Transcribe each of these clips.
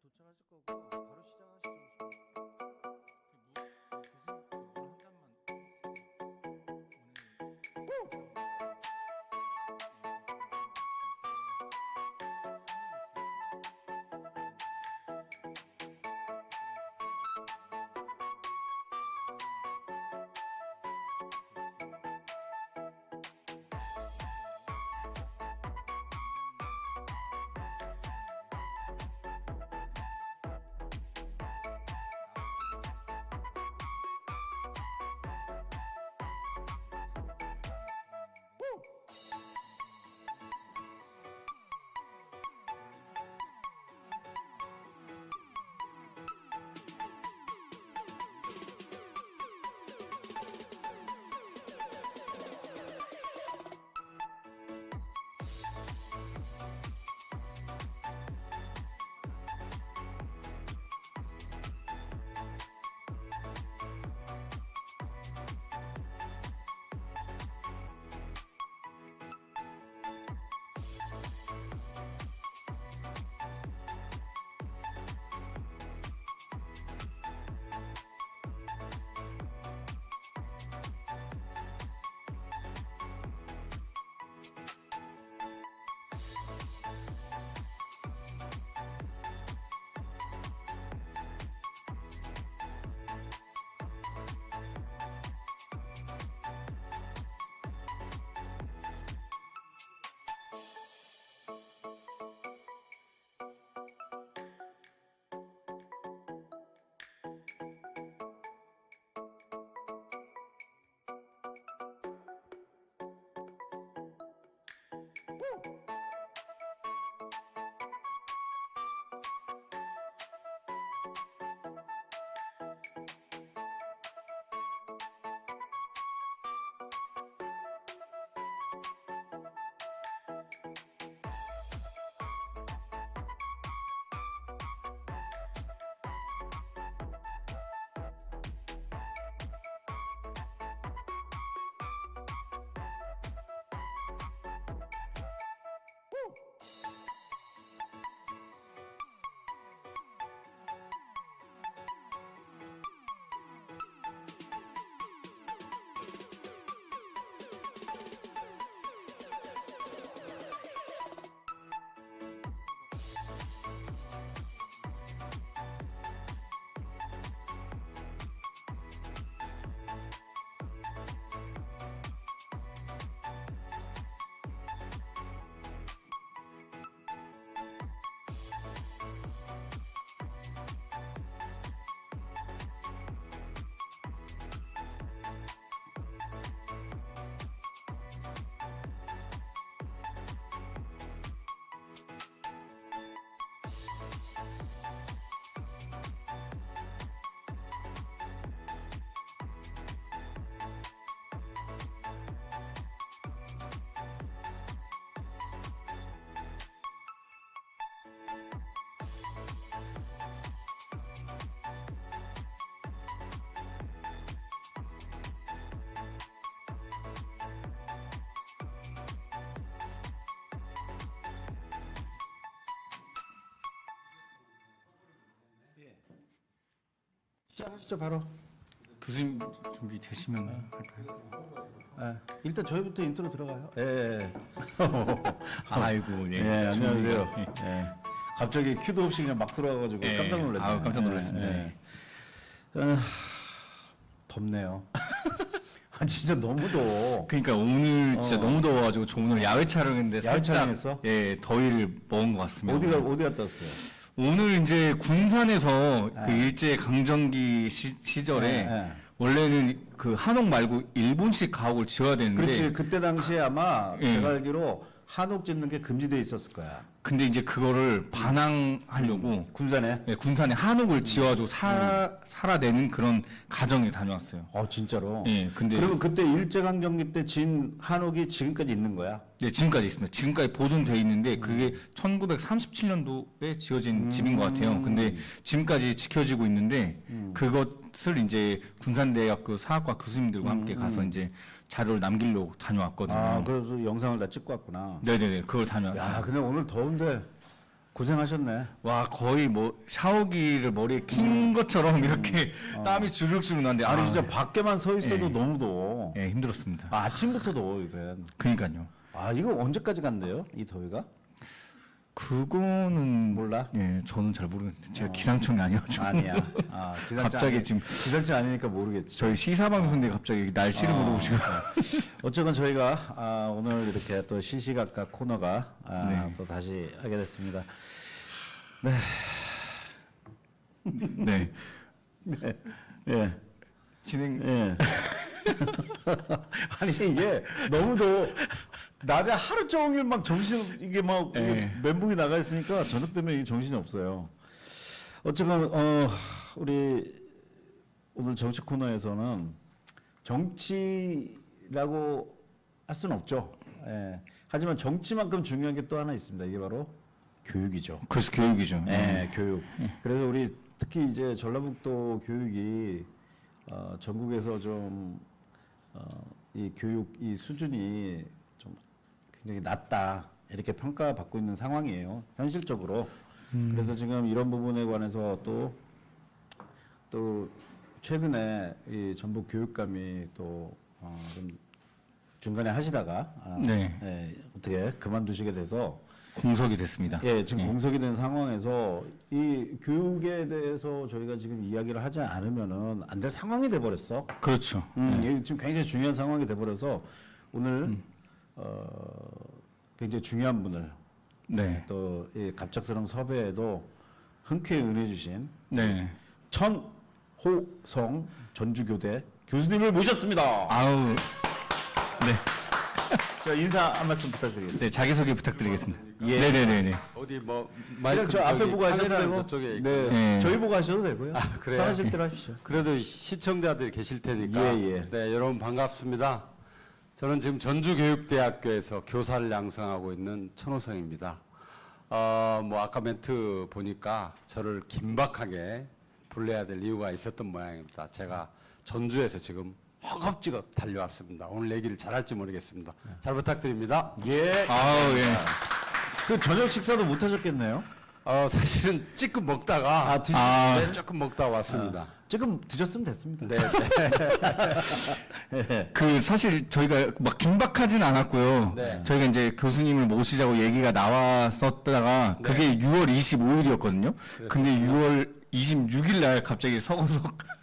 도착하실 거고 바로 시작하시죠. 시작하시죠 바로. 교수님 준비되시면 할까요? 일단 저희부터 인트로 들어가요. 아이고, 예. 예, 안녕하세요. 예. 갑자기 큐도 없이 그냥 막 들어와가지고 예. 깜짝 놀랐네요. 아유, 깜짝 놀랐습니다. 예. 덥네요. 아, 진짜 너무 더워. 그러니까 오늘 진짜 너무 더워가지고 저 오늘 야외 촬영인데 야외 살짝 촬영했어? 예 더위를 먹은 것 같습니다. 어디 갔다 왔어요? 오늘 이제 군산에서 그 일제 강점기 시절에 원래는 그 한옥 말고 일본식 가옥을 지어야 되는데 그렇지. 그때 당시에 아마 예. 제가 알기로 한옥 짓는 게 금지돼 있었을 거야. 근데 이제 그거를 반항하려고 군산에. 예, 군산에 한옥을 지어가지고 살아내는 그런 가정에 다녀왔어요. 진짜로. 예, 근데 그러면 그때 일제강점기 때 진 한옥이 지금까지 있는 거야? 네, 지금까지 있습니다. 지금까지 보존돼 있는데 그게 1937년도에 지어진 집인 것 같아요. 근데 지금까지 지켜지고 있는데 그것을 이제 군산대학교 사학과 교수님들과 함께 가서 이제 자료를 남기려고 다녀왔거든요. 그래서 영상을 다 찍고 왔구나. 네네네, 그걸 다녀왔어요. 야, 근데 오늘 더운데 고생하셨네. 와 거의 뭐 샤워기를 머리에 킨 것처럼 이렇게 땀이 주룩주룩 나는데 아니 진짜 밖에만 서 있어도 예. 너무 더워. 예 힘들었습니다. 아침부터 더워 요새. 그러니까요. 아 이거 언제까지 간대요? 이 더위가? 그거는 몰라? 예 저는 잘 모르겠는데 제가 기상청이 아니어가지고 아니야. 아, 갑자기 지금 기상청 아니니까 모르겠지. 저희 시사 방송인데 갑자기 날씨를 물어보시고 어쨌건 저희가 오늘 이렇게 또 시시각각 코너가 네. 또 다시 하게 됐습니다. 네 네. 예. 진행 예. 아니 이게 너무 낮에 하루 종일 막 정신 이게 막 이게 예. 멘붕이 나가 있으니까 저녁 되면 이게 정신이 없어요. 어쨌건 우리 오늘 정치 코너에서는 정치라고 할 수는 없죠. 예. 하지만 정치만큼 중요한 게 또 하나 있습니다. 이게 바로 교육이죠. 그래서 교육이죠. 네, 교육. 그래서 우리 특히 이제 전라북도 교육이 전국에서 좀 이 교육 이 수준이 좀 굉장히 낮다 이렇게 평가받고 있는 상황이에요. 현실적으로. 그래서 지금 이런 부분에 관해서 또 최근에 이 전북 교육감이 또 좀 중간에 하시다가 네. 예, 어떻게 그만두시게 돼서 공석이 됐습니다. 예, 지금 공석이 된 상황에서 이 교육에 대해서 저희가 지금 이야기를 하지 않으면은 안 될 상황이 돼 버렸어. 그렇죠. 이게 지금 굉장히 중요한 상황이 돼 버려서 오늘 굉장히 중요한 분을 네. 또 이 갑작스러운 섭외에도 흔쾌히 응해주신 네. 천호성 전주교대 교수님을 모셨습니다. 아우. 네. 자, 인사 한 말씀 부탁드리겠습니다. 네, 자기소개 부탁드리겠습니다. 예. 네네네네. 어디 뭐 그냥 마이크 저 앞에 보고 하셔도 되고, 저쪽에 있고. 네, 네. 저희 보고 하셔도 되고요. 그래요? 편하실 대로 하십시오. 그래도 시청자들이 계실 테니까. 예, 예. 네, 여러분 반갑습니다. 저는 지금 전주교육대학교에서 교사를 양성하고 있는 천호성입니다. 뭐 아까 멘트 보니까 저를 긴박하게 불러야 될 이유가 있었던 모양입니다. 제가 전주에서 지금 허겁지겁 달려왔습니다. 오늘 얘기를 잘할지 모르겠습니다. 잘 부탁드립니다. 예. 아우, 예. 그 저녁 식사도 못 하셨겠네요. 사실은 찌끔 먹다가 네, 조금 먹다 왔습니다. 지금 드셨으면 됐습니다. 네. 그 사실 저희가 막 긴박하진 않았고요. 네. 저희가 이제 교수님을 모시자고 얘기가 나왔었다가 그게 6월 25일이었거든요. 근데 6월 26일 날 갑자기 서건석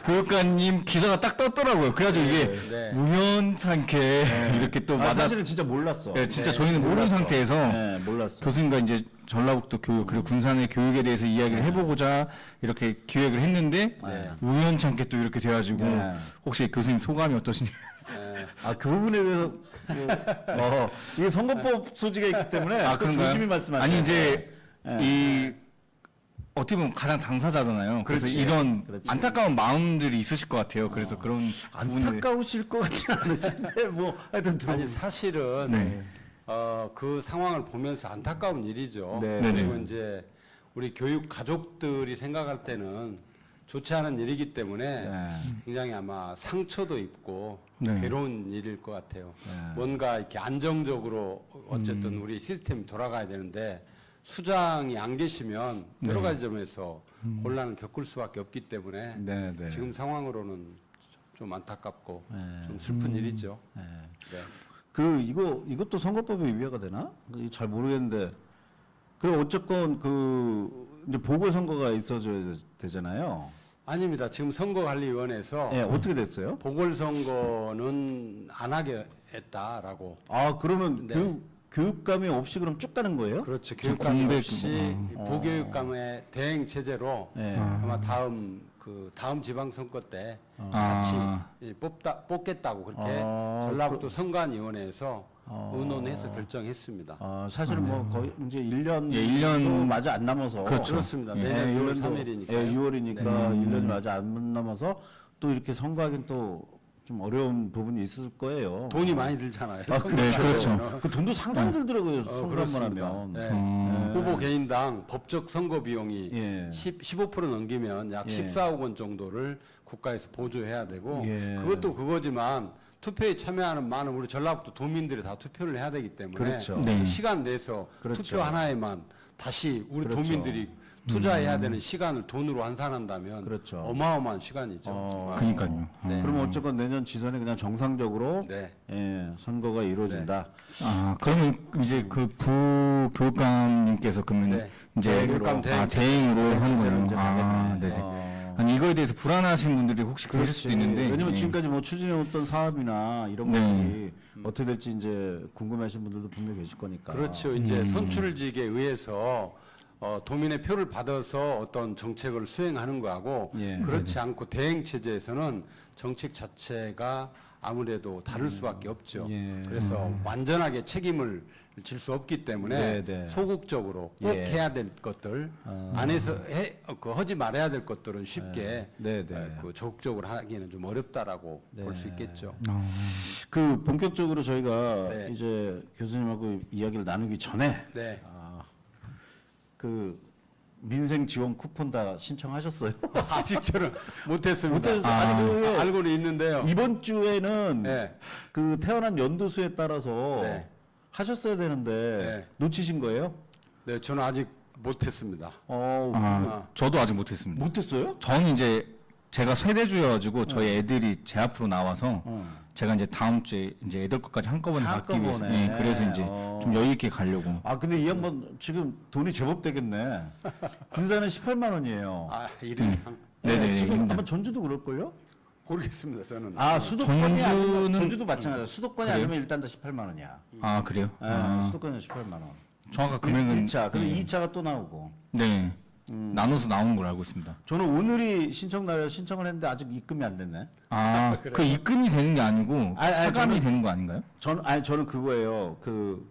교육관님 기사가 딱 떴더라고요. 그래가지고 이게 네. 우연찮게 이렇게 또 맞아. 사실은 진짜 몰랐어. 네, 진짜 저희는 모르는 몰랐어. 상태에서 네, 몰랐어. 교수님과 이제 전라북도 교육 그리고 군산의 교육에 대해서 이야기를 해보고자 이렇게 기획을 했는데 네. 우연찮게 또 이렇게 돼가지고 네. 혹시 교수님 소감이 어떠신지? 그 부분에 대해서 이게 선거법 소지가 있기 때문에 또 그런가요? 조심히 말씀하세요. 아니 이제 네. 이 어떻게 보면 가장 당사자잖아요. 그래서 그렇지. 이런 그렇지. 안타까운 마음들이 있으실 것 같아요. 그래서 그런 부분들 안타까우실 것 같지 않으신데 뭐 하여튼 아니 사실은 네. 그 상황을 보면서 안타까운 일이죠. 네. 그리고 네네. 이제 우리 교육 가족들이 생각할 때는 좋지 않은 일이기 때문에 네. 굉장히 아마 상처도 있고 네. 괴로운 일일 것 같아요. 네. 뭔가 이렇게 안정적으로 어쨌든 우리 시스템이 돌아가야 되는데 수장이 안 계시면 여러 가지 점에서 곤란을 겪을 수밖에 없기 때문에 네, 네. 지금 상황으로는 좀 안타깝고 네. 좀 슬픈 일이죠. 네. 네. 이것도 선거법에 위배가 되나? 잘 모르겠는데. 그 어쨌건 이제 보궐선거가 있어줘야 되잖아요. 아닙니다. 지금 선거관리위원회에서 예, 어떻게 됐어요? 보궐선거는 안 하게 했다라고. 그러면 네. 교육감이 없이 그럼 쭉 가는 거예요? 그렇죠. 지금 교육감 공백 없이 부교육감의 대행 체제로 예. 아마 다음 지방선거 때 아. 같이 뽑겠다고 그렇게 전라북도 선관위원회에서 의논해서 결정했습니다. 사실은 뭐 거의 이제 1년 예, 1년 맞아 안 남아서 그렇죠. 그렇습니다. 예, 내년 6월 1년도 3일이니까. 예, 6월이니까 1년이 맞아 안 남아서 또 이렇게 선거하기는 또 좀 어려운 부분이 있을 거예요. 돈이 많이 들잖아요. 아, 네, 그렇죠. 그 돈도 상당히 들더라고요. 선거 한번 그렇습니다. 하면. 네. 음. 후보 개인당 법적 선거 비용이 예. 15% 넘기면 약 예. 14억 원 정도를 국가에서 보조해야 되고 예. 그것도 그거지만 투표에 참여하는 많은 우리 전라북도 도민들이 다 투표를 해야 되기 때문에 그렇죠. 네. 시간 내서 그렇죠. 투표 하나에만 다시 우리 그렇죠. 도민들이 투자해야 되는 시간을 돈으로 환산한다면 그렇죠. 어마어마한 시간이죠. 그러니까요. 네. 그러면 어쨌건 내년 지선에 그냥 정상적으로 네. 예, 선거가 이루어진다. 아, 그러면 이제 그 부교육감님께서 그러면 네. 이제 교육감 대행 대행으로 한 체제로 거예요. 이제 아, 가겠네. 네네. 아니 이거에 대해서 불안하신 분들이 혹시 계실 수도 있는데 왜냐면 예. 지금까지 뭐 추진해왔던 사업이나 이런 네. 것들이 어떻게 될지 이제 궁금해하신 분들도 분명히 계실 거니까. 그렇죠. 이제 선출직에 의해서 도민의 표를 받아서 어떤 정책을 수행하는 거하고 예. 그렇지 않고 대행 체제에서는 정책 자체가 아무래도 다를 수밖에 없죠. 예. 그래서 완전하게 책임을 질 수 없기 때문에 네, 네. 소극적으로 꼭 예. 해야 될 것들 안에서 하지 말아야 될 것들은 쉽게 네, 네. 그 적극적으로 하기는 좀 어렵다라고 볼 수 있겠죠. 그 본격적으로 저희가 네. 이제 교수님하고 이야기를 나누기 전에 네. 그 민생 지원 쿠폰 다 신청하셨어요? 아직 저는 못했습니다. 못하셨어요? 아니, 그 알고는 있는데요. 이번 주에는 네. 그 태어난 연도수에 따라서 네. 하셨어야 되는데 네. 놓치신 거예요? 네, 저는 아직 못했습니다. 저도 아직 못했습니다. 못했어요? 저는 이제 제가 세대주여가지고 저희 애들이 제 앞으로 나와서 제가 이제 다음 주에 이제 애들 것까지 한꺼번에 받기 위해서 한꺼번에. 예, 그래서 이제 좀 여유 있게 가려고. 아 근데 이 양반 지금 돈이 제법 되겠네. 군사는 18만 원이에요. 아, 1인당 네네. 지금 일단. 아마 전주도 그럴걸요? 모르겠습니다. 저는. 아 수도권이 아니면 전주는- 전주도 마찬가지야. 수도권이 그래요? 아니면 일단 다 18만 원이야. 아 그래요? 수도권은 18만 원. 정확한 금액은 1차, 그리고 예. 2차가 또 나오고. 네 나눠서 나온 걸 알고 있습니다. 저는 오늘이 신청 날에 신청을 했는데 아직 입금이 안 됐네. 아 그 입금이 되는 게 아니고 아니, 차감이 저는- 되는 거 아닌가요? 저는 그거예요. 그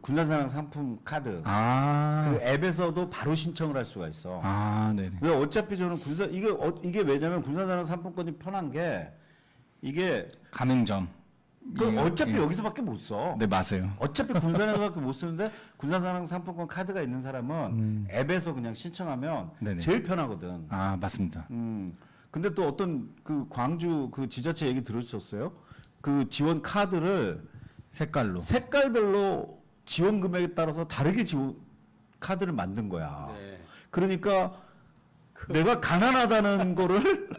군산사랑 상품 카드. 아, 그 앱에서도 바로 신청을 할 수가 있어. 아 네네. 왜 어차피 저는 이게 왜냐면 군산사랑 상품권이 편한 게 이게 가맹점. 그 이거- 어차피 예. 여기서밖에 못 써. 네 맞아요. 어차피 군산에서밖에 못 쓰는데 군산사랑 상품권 카드가 있는 사람은 앱에서 그냥 신청하면 네네. 제일 편하거든. 아 맞습니다. 근데 또 어떤 그 광주 그 지자체 얘기 들으셨어요? 그 지원 카드를 색깔로. 색깔별로 지원 금액에 따라서 다르게 지원 카드를 만든 거야. 네. 그러니까 내가 가난하다는 거를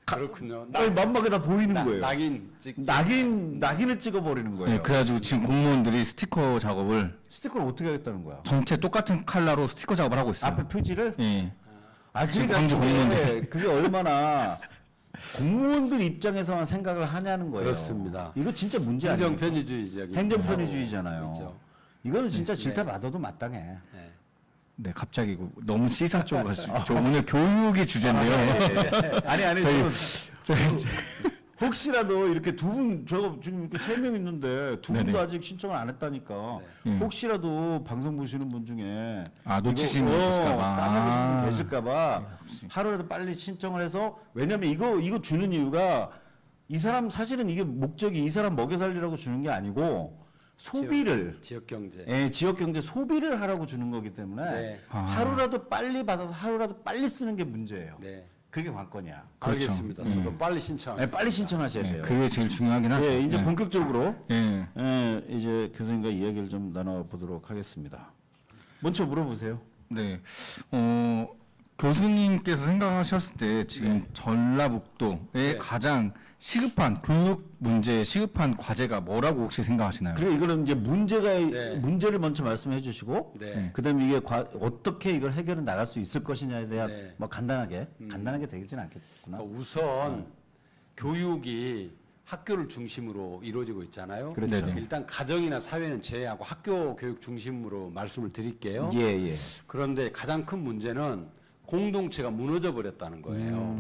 그렇군요. 만막에다 보이는 거예요. 낙인 찍. 낙인을 찍어버리는 거예요. 네, 그래가지고 지금 공무원들이 스티커 작업을 스티커를 어떻게 하겠다는 거야? 전체 똑같은 컬러로 스티커 작업을 하고 있어요. 앞에 표지를? 예. 아, 지금 그러니까 광주 그게 얼마나 공무원들 입장에서만 생각을 하냐는 거예요. 그렇습니다. 이거 진짜 문제 아니에요? 행정 편의주의적인 행정 편의주의잖아요. 있죠. 이거는 진짜 질타 받아도 마땅해. 네. 네, 갑자기 너무 시사 쪽으로 가시죠. 저 오늘 교육이 주제인데요. 아니 저희- 저는 혹시라도 이렇게 두 분, 제가 지금 이렇게 3명 있는데 두 분도 네네. 아직 신청을 안 했다니까. 네. 혹시라도 방송 보시는 분 중에 아, 놓치신 이거, 분 계실까봐. 까먹으신 분 아. 계실까봐 하루라도 빨리 신청을 해서 왜냐면 이거 주는 이유가 이 사람 사실은 이게 목적이 이 사람 먹여 살리라고 주는 게 아니고 소비를 지역 경제. 예, 지역 경제 소비를 하라고 주는 거기 때문에 네. 아. 하루라도 빨리 받아서 하루라도 빨리 쓰는 게 문제예요. 네. 그게 관건이야. 그렇죠. 알겠습니다. 저도 빨리 신청. 네, 빨리 신청하셔야 네, 돼요. 그게 제일 중요하긴 하죠. 예, 이제 네. 본격적으로 예. 이제 교수님과 이야기를 좀 나눠보도록 하겠습니다. 먼저 물어보세요. 네. 교수님께서 생각하셨을 때 지금 전라북도에 네. 가장 시급한 교육 문제에 시급한 과제가 뭐라고 혹시 생각하시나요? 그리고 이거는 이제 네. 문제를 먼저 말씀해 주시고 네. 그다음에 이게 어떻게 이걸 해결해 나갈 수 있을 것이냐에 대한 네. 뭐 간단하게 되지는 않겠구나. 우선 교육이 학교를 중심으로 이루어지고 있잖아요. 그렇죠. 네네. 일단 가정이나 사회는 제외하고 학교 교육 중심으로 말씀을 드릴게요. 예. 그런데 가장 큰 문제는 공동체가 무너져 버렸다는 거예요.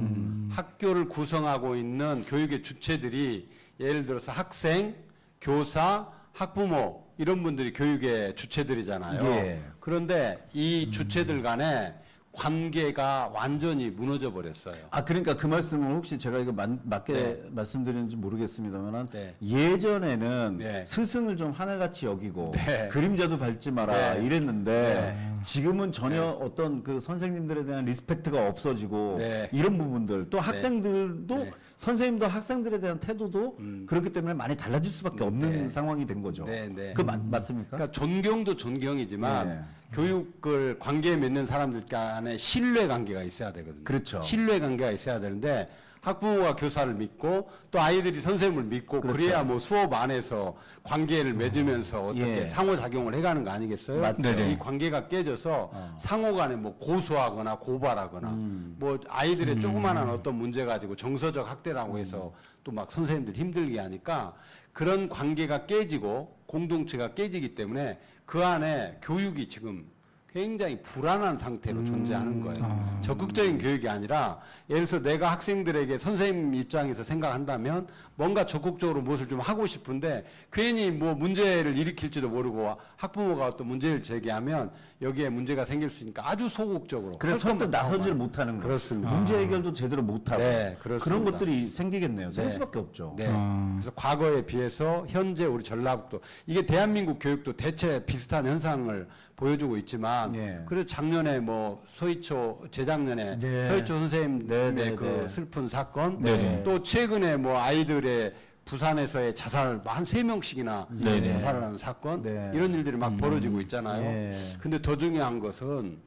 학교를 구성하고 있는 교육의 주체들이 예를 들어서 학생, 교사, 학부모 이런 분들이 교육의 주체들이잖아요. 예. 그런데 이 주체들 간에 관계가 완전히 무너져 버렸어요. 아, 그러니까 그 말씀을 혹시 제가 이거 맞게 말씀드리는지 모르겠습니다만 네. 예전에는 네. 스승을 좀 하늘같이 여기고 네. 그림자도 밟지 마라 네. 이랬는데 지금은 전혀 어떤 그 선생님들에 대한 리스펙트가 없어지고 네. 이런 부분들 또 학생들도 네. 선생님도 학생들에 대한 태도도 그렇기 때문에 많이 달라질 수밖에 없는 네. 상황이 된 거죠. 네, 네. 그 맞습니까? 그러니까 존경도 존경이지만 네. 교육을 관계 맺는 사람들 간에 신뢰 관계가 있어야 되거든요. 그렇죠. 신뢰 관계가 있어야 되는데 학부모가 교사를 믿고 또 아이들이 선생님을 믿고 그렇죠. 그래야 뭐 수업 안에서 관계를 맺으면서 어떻게 예. 상호작용을 해가는 거 아니겠어요? 맞죠. 네네. 이 관계가 깨져서 상호간에 뭐 고소하거나 고발하거나 뭐 아이들의 조그마한 어떤 문제 가지고 정서적 학대라고 해서 또 막 선생님들 힘들게 하니까 그런 관계가 깨지고 공동체가 깨지기 때문에 그 안에 교육이 지금 굉장히 불안한 상태로 존재하는 거예요. 적극적인 교육이 아니라 예를 들어서 내가 학생들에게 선생님 입장에서 생각한다면 뭔가 적극적으로 무엇을 좀 하고 싶은데 괜히 뭐 문제를 일으킬지도 모르고 학부모가 어떤 문제를 제기하면 여기에 문제가 생길 수 있으니까 아주 소극적으로 그래서 할 선뜻 것만 나서지를 하고 못하는 거예요. 그렇습니다. 문제 해결도 제대로 못하고 네, 그런 그렇습니다. 것들이 생기겠네요. 생 네. 수밖에 없죠. 네. 그래서 과거에 비해서 현재 우리 전라북도 이게 대한민국 교육도 대체 비슷한 현상을 보여주고 있지만 예. 그래서 작년에 뭐 서희초 재작년에 네. 서희초 선생님의 네, 네, 그 네. 슬픈 사건 네. 또 최근에 뭐 아이들의 부산에서의 자살 한 3명씩이나 네, 네. 자살을 하는 사건 네. 이런 일들이 막 벌어지고 있잖아요. 예. 근데 더 중요한 것은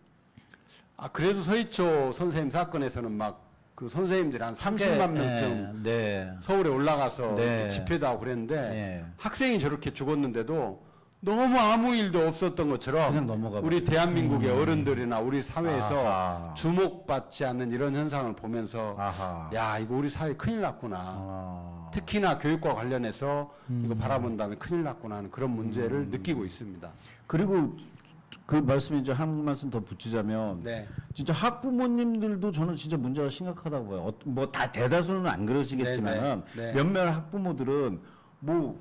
그래도 서희초 선생님 사건에서는 막 그 선생님들이 한 30만 명쯤 네. 서울에 올라가서 네. 이렇게 집회도 하고 그랬는데 네. 학생이 저렇게 죽었는데도 너무 아무 일도 없었던 것처럼 그냥 넘어가 우리 대한민국의 어른들이나 우리 사회에서 아하. 주목받지 않는 이런 현상을 보면서 아하. 야 이거 우리 사회 큰일 났구나. 아. 특히나 교육과 관련해서 이거 바라본다면 큰일 났구나 하는 그런 문제를 느끼고 있습니다. 그리고 그 말씀에 이제 한 말씀 더 붙이자면 네. 진짜 학부모님들도 저는 진짜 문제가 심각하다고 봐요. 뭐 다 대다수는 안 그러시겠지만 네, 네. 몇몇 학부모들은 뭐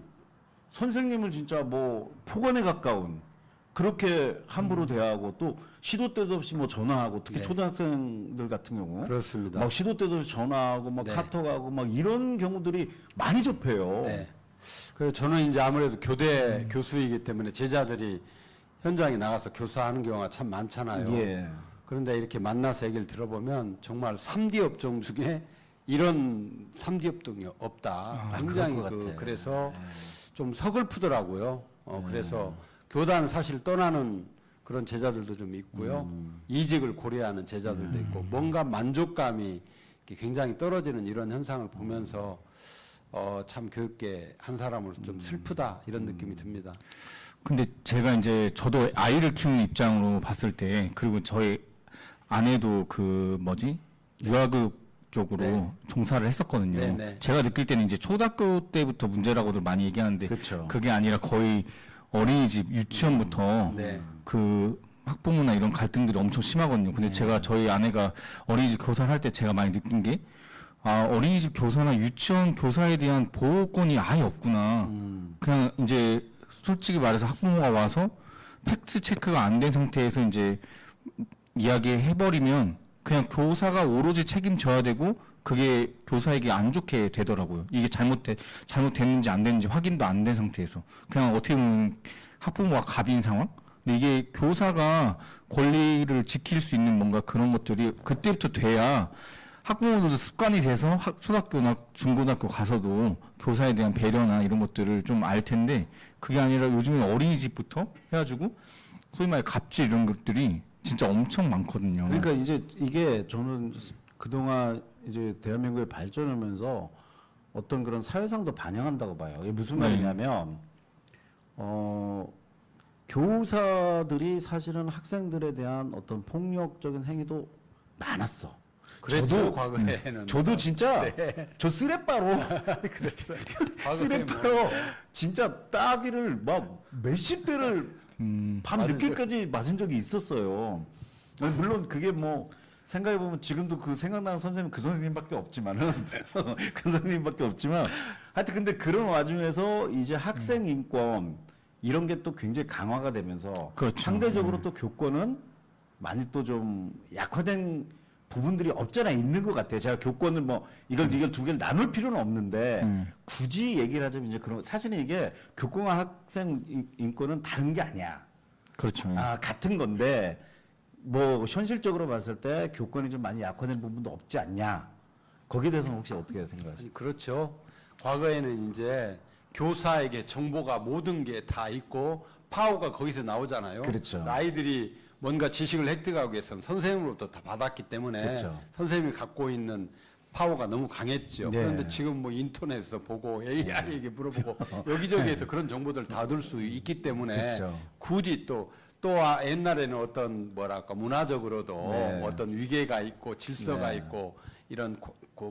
선생님을 진짜 뭐 폭언에 가까운 그렇게 함부로 대하고 또 시도 때도 없이 뭐 전화하고 특히 네. 초등학생들 같은 경우 그렇습니다. 막 시도 때도 없이 전화하고 막 네. 카톡하고 막 이런 경우들이 많이 접해요. 네. 그래서 저는 이제 아무래도 교대 교수이기 때문에 제자들이 현장에 나가서 교사하는 경우가 참 많잖아요. 예. 그런데 이렇게 만나서 얘기를 들어보면 정말 3D 업종 중에 이런 3D 업종이 없다. 굉장히 그럴 것 같아. 그래서 좀 서글프더라고요. 그래서 교단을 사실 떠나는 그런 제자들도 좀 있고요. 이직을 고려하는 제자들도 있고 뭔가 만족감이 이렇게 굉장히 떨어지는 이런 현상을 보면서 참 교육계 한 사람으로서 좀 슬프다 이런 느낌이 듭니다. 근데 제가 이제 저도 아이를 키우는 입장으로 봤을 때 그리고 저희 아내도 그 뭐지 유아교육 쪽으로 네. 종사를 했었거든요. 네, 네. 제가 느낄 때는 이제 초등학교 때부터 문제라고들 많이 얘기하는데 그쵸. 그게 아니라 거의 어린이집 유치원부터 네. 그 학부모나 이런 갈등들이 엄청 심하거든요. 근데 제가 저희 아내가 어린이집 교사를 할 때 제가 많이 느낀 게 어린이집 교사나 유치원 교사에 대한 보호권이 아예 없구나. 그냥 이제 솔직히 말해서 학부모가 와서 팩트 체크가 안 된 상태에서 이제 이야기해버리면 그냥 교사가 오로지 책임져야 되고 그게 교사에게 안 좋게 되더라고요. 이게 잘못됐는지 안 됐는지 확인도 안 된 상태에서 그냥 어떻게 보면 학부모가 갑인 상황? 근데 이게 교사가 권리를 지킬 수 있는 뭔가 그런 것들이 그때부터 돼야 학부모들도 습관이 돼서 초등학교나 중고등학교 가서도 교사에 대한 배려나 이런 것들을 좀 알 텐데 그게 아니라 요즘에 어린이집부터 해가지고 소위 말해 갑질 이런 것들이 진짜 엄청 많거든요. 그러니까 이제 이게 저는 그동안 이제 대한민국의 발전하면서 어떤 그런 사회상도 반영한다고 봐요. 이게 무슨 네. 말이냐면 교사들이 사실은 학생들에 대한 어떤 폭력적인 행위도 많았어. 그랬죠, 과거에는. 저도 진짜 저 쓰레빠로 쓰레빠로 진짜 따귀를 막 몇십 대를 밤 늦게까지 맞은 적이 있었어요. 물론 그게 뭐 생각해보면 지금도 그 생각나는 선생님 그 선생님밖에 없지만은 그 선생님밖에 없지만 하여튼 근데 그런 와중에서 이제 학생 인권 이런 게 또 굉장히 강화가 되면서 그렇죠. 상대적으로 또 교권은 많이 또 좀 약화된 부분들이 없잖아 있는 것 같아요. 제가 교권을 뭐 이걸 두 개를 나눌 필요는 없는데 굳이 얘기를 하자면 이제 그런 사실은 이게 교권과 학생 인권은 다른 게 아니야. 그렇죠. 같은 건데 뭐 현실적으로 봤을 때 교권이 좀 많이 약화된 부분도 없지 않냐. 거기에 대해서는 혹시 어떻게 생각하세요? 아니, 그렇죠. 과거에는 이제 교사에게 정보가 모든 게 다 있고 파워가 거기서 나오잖아요. 그렇죠. 아이들이 뭔가 지식을 획득하기 위해서는 선생님으로부터 다 받았기 때문에 그렇죠. 선생님이 갖고 있는 파워가 너무 강했죠. 네. 그런데 지금 뭐 인터넷에서 보고 AI에게 물어보고 여기저기에서 그런 정보들을 다 얻을 수 있기 때문에 그렇죠. 굳이 또 옛날에는 어떤 뭐랄까 문화적으로도 네. 어떤 위계가 있고 질서가 네. 있고 이런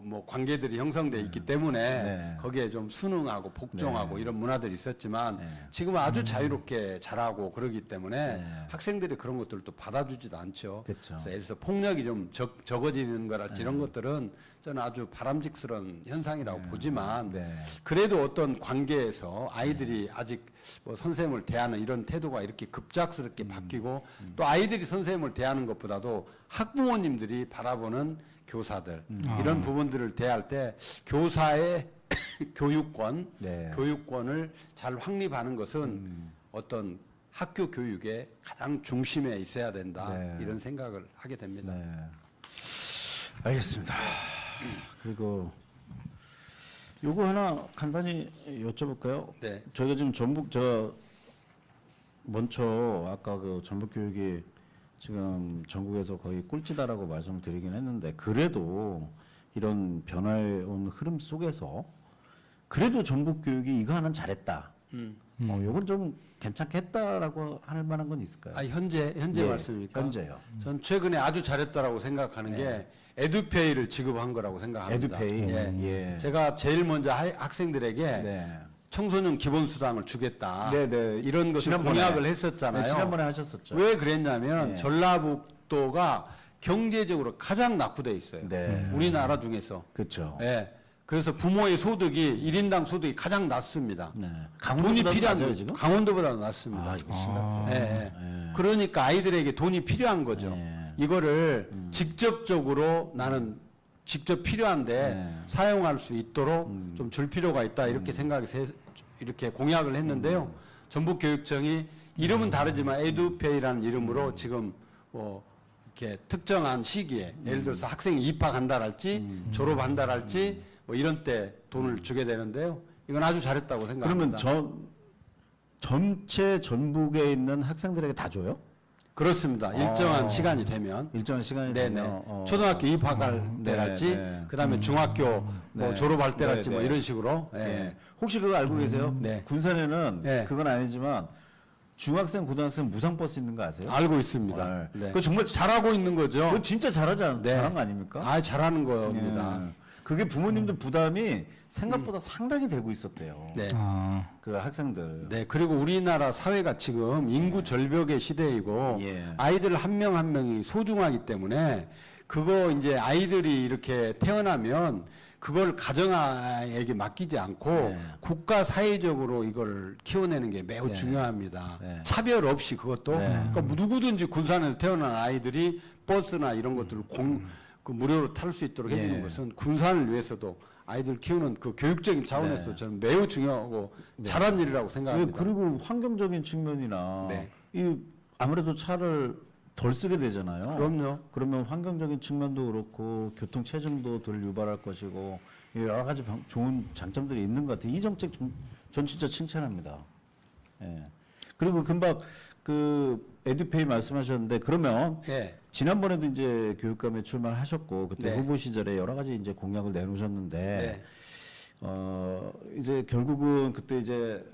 뭐 관계들이 형성돼 있기 때문에 네. 거기에 좀 순응하고 복종하고 네. 이런 문화들이 있었지만 네. 지금은 아주 자유롭게 자라고 그러기 때문에 네. 학생들이 그런 것들을 또 받아주지도 않죠. 그렇죠. 그래서 예를 들어서 폭력이 좀 적어지는 거랄지 이런 것들은 저는 아주 바람직스러운 현상이라고 보지만 네. 그래도 어떤 관계에서 아이들이 아직 뭐 선생님을 대하는 이런 태도가 이렇게 급작스럽게 바뀌고 또 아이들이 선생님을 대하는 것보다도 학부모님들이 바라보는 교사들 이런 부분들을 대할 때 교사의 교육권, 네. 교육권을 잘 확립하는 것은 어떤 학교 교육의 가장 중심에 있어야 된다 네. 이런 생각을 하게 됩니다. 네. 알겠습니다. 그리고 요거 하나 간단히 여쭤볼까요? 네. 저희가 지금 먼저 아까 그 전북 교육이 지금 전국에서 거의 꼴찌다라고 말씀을 드리긴 했는데 그래도 이런 변화해 온 흐름 속에서 그래도 전북 교육이 이거 하나는 잘했다. 요건 좀 괜찮게 했다라고 할 만한 건 있을까요? 현재 예, 말씀입니까? 현재요. 전 최근에 아주 잘했다라고 생각하는 게 에듀페이를 지급한 거라고 생각합니다. 에듀페이. 예. 예. 제가 제일 먼저 학생들에게 네. 청소년 기본수당을 주겠다. 네, 네. 이런 것을 지난번에. 공약을 했었잖아요. 네, 지난번에 하셨었죠. 왜 그랬냐면 네. 전라북도가 경제적으로 가장 낙후돼 있어요. 네. 우리나라 중에서. 그렇죠. 예. 그래서 부모의 소득이 1인당 소득이 가장 낮습니다. 네. 돈이 강원도보다 필요한 낮아요, 거 지금? 강원도보다 낮습니다. 이거 심각해요. 예, 예. 그러니까 아이들에게 돈이 필요한 거죠. 네. 이거를 직접적으로 나는 직접 필요한데 네. 사용할 수 있도록 좀 줄 필요가 있다 이렇게 이렇게 공약을 했는데요. 전북교육청이 이름은 다르지만 에듀페이라는 이름으로 지금 뭐 이렇게 특정한 시기에 예를 들어서 학생이 입학한다랄지 졸업한다랄지 뭐 이런 때 돈을 주게 되는데요. 이건 아주 잘했다고 생각합니다. 그러면 전체 전북에 있는 학생들에게 다 줘요? 그렇습니다. 일정한 시간이 되면. 일정한 시간이 네네. 되면 초등학교 입학할 때랄지, 네. 그다음에 중학교 뭐 네. 졸업할 때랄지 네, 뭐 네. 이런 식으로. 예. 예. 혹시 그거 알고 계세요? 네. 군산에는 네. 그건 아니지만 중학생, 고등학생 무상 버스 있는 거 아세요? 알고 있습니다. 네. 네. 그거 정말 잘하고 있는 거죠. 그거 진짜 잘한 거 아닙니까? 잘하는 겁니다. 예. 그게 부모님들 부담이 생각보다 상당히 되고 있었대요. 네. 그 학생들. 네. 그리고 우리나라 사회가 지금 인구 절벽의 시대이고 예. 아이들 한 명 한 명이 소중하기 때문에 그거 이제 아이들이 이렇게 태어나면 그걸 가정에게 맡기지 않고 네. 국가 사회적으로 이걸 키워내는 게 매우 네. 중요합니다. 네. 차별 없이 그것도 네. 그러니까 누구든지 군산에서 태어난 아이들이 버스나 이런 것들을 그 무료로 탈 수 있도록 해주는 예. 것은 군산을 위해서도 아이들 키우는 그 교육적인 차원에서 네. 저는 매우 중요하고 잘한 일이라고 생각합니다. 그리고 환경적인 측면이나 네. 이 아무래도 차를 덜 쓰게 되잖아요. 그럼요. 그러면 환경적인 측면도 그렇고 교통 체증도 덜 유발할 것이고 여러 가지 좋은 장점들이 있는 것 같아요. 이 정책 전 진짜 칭찬합니다. 예. 그리고 금방 그 에듀페이 말씀하셨는데 그러면 예. 지난번에도 이제 교육감에 출마하셨고 그때 네. 후보 시절에 여러 가지 이제 공약을 내놓으셨는데 네. 이제 결국은 그때 이제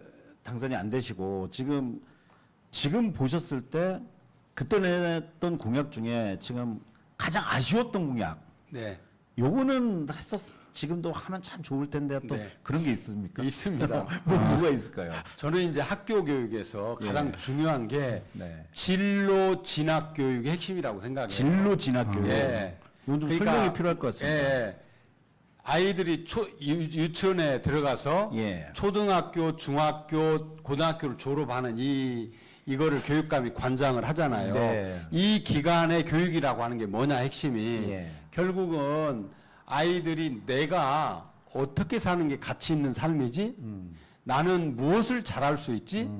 당선이 안 되시고 지금 보셨을 때 그때 내놨던 공약 중에 지금 가장 아쉬웠던 공약 네. 요거는 지금도 하면 참 좋을 텐데 또 네. 그런 게 있습니까? 있습니다. 뭐가 있을까요? 저는 이제 학교 교육에서 가장 예. 중요한 게 네. 진로 진학 교육의 핵심이라고 생각해요. 진로 진학 교육. 예. 이건 좀 그러니까, 설명이 필요할 것 같습니다. 예. 아이들이 유치원에 들어가서 예. 초등학교, 중학교, 고등학교를 졸업하는 이 이거를 교육감이 관장을 하잖아요. 네. 이 기간의 교육이라고 하는 게 뭐냐 핵심이 예. 결국은 아이들이 내가 어떻게 사는 게 가치 있는 삶이지? 나는 무엇을 잘할 수 있지?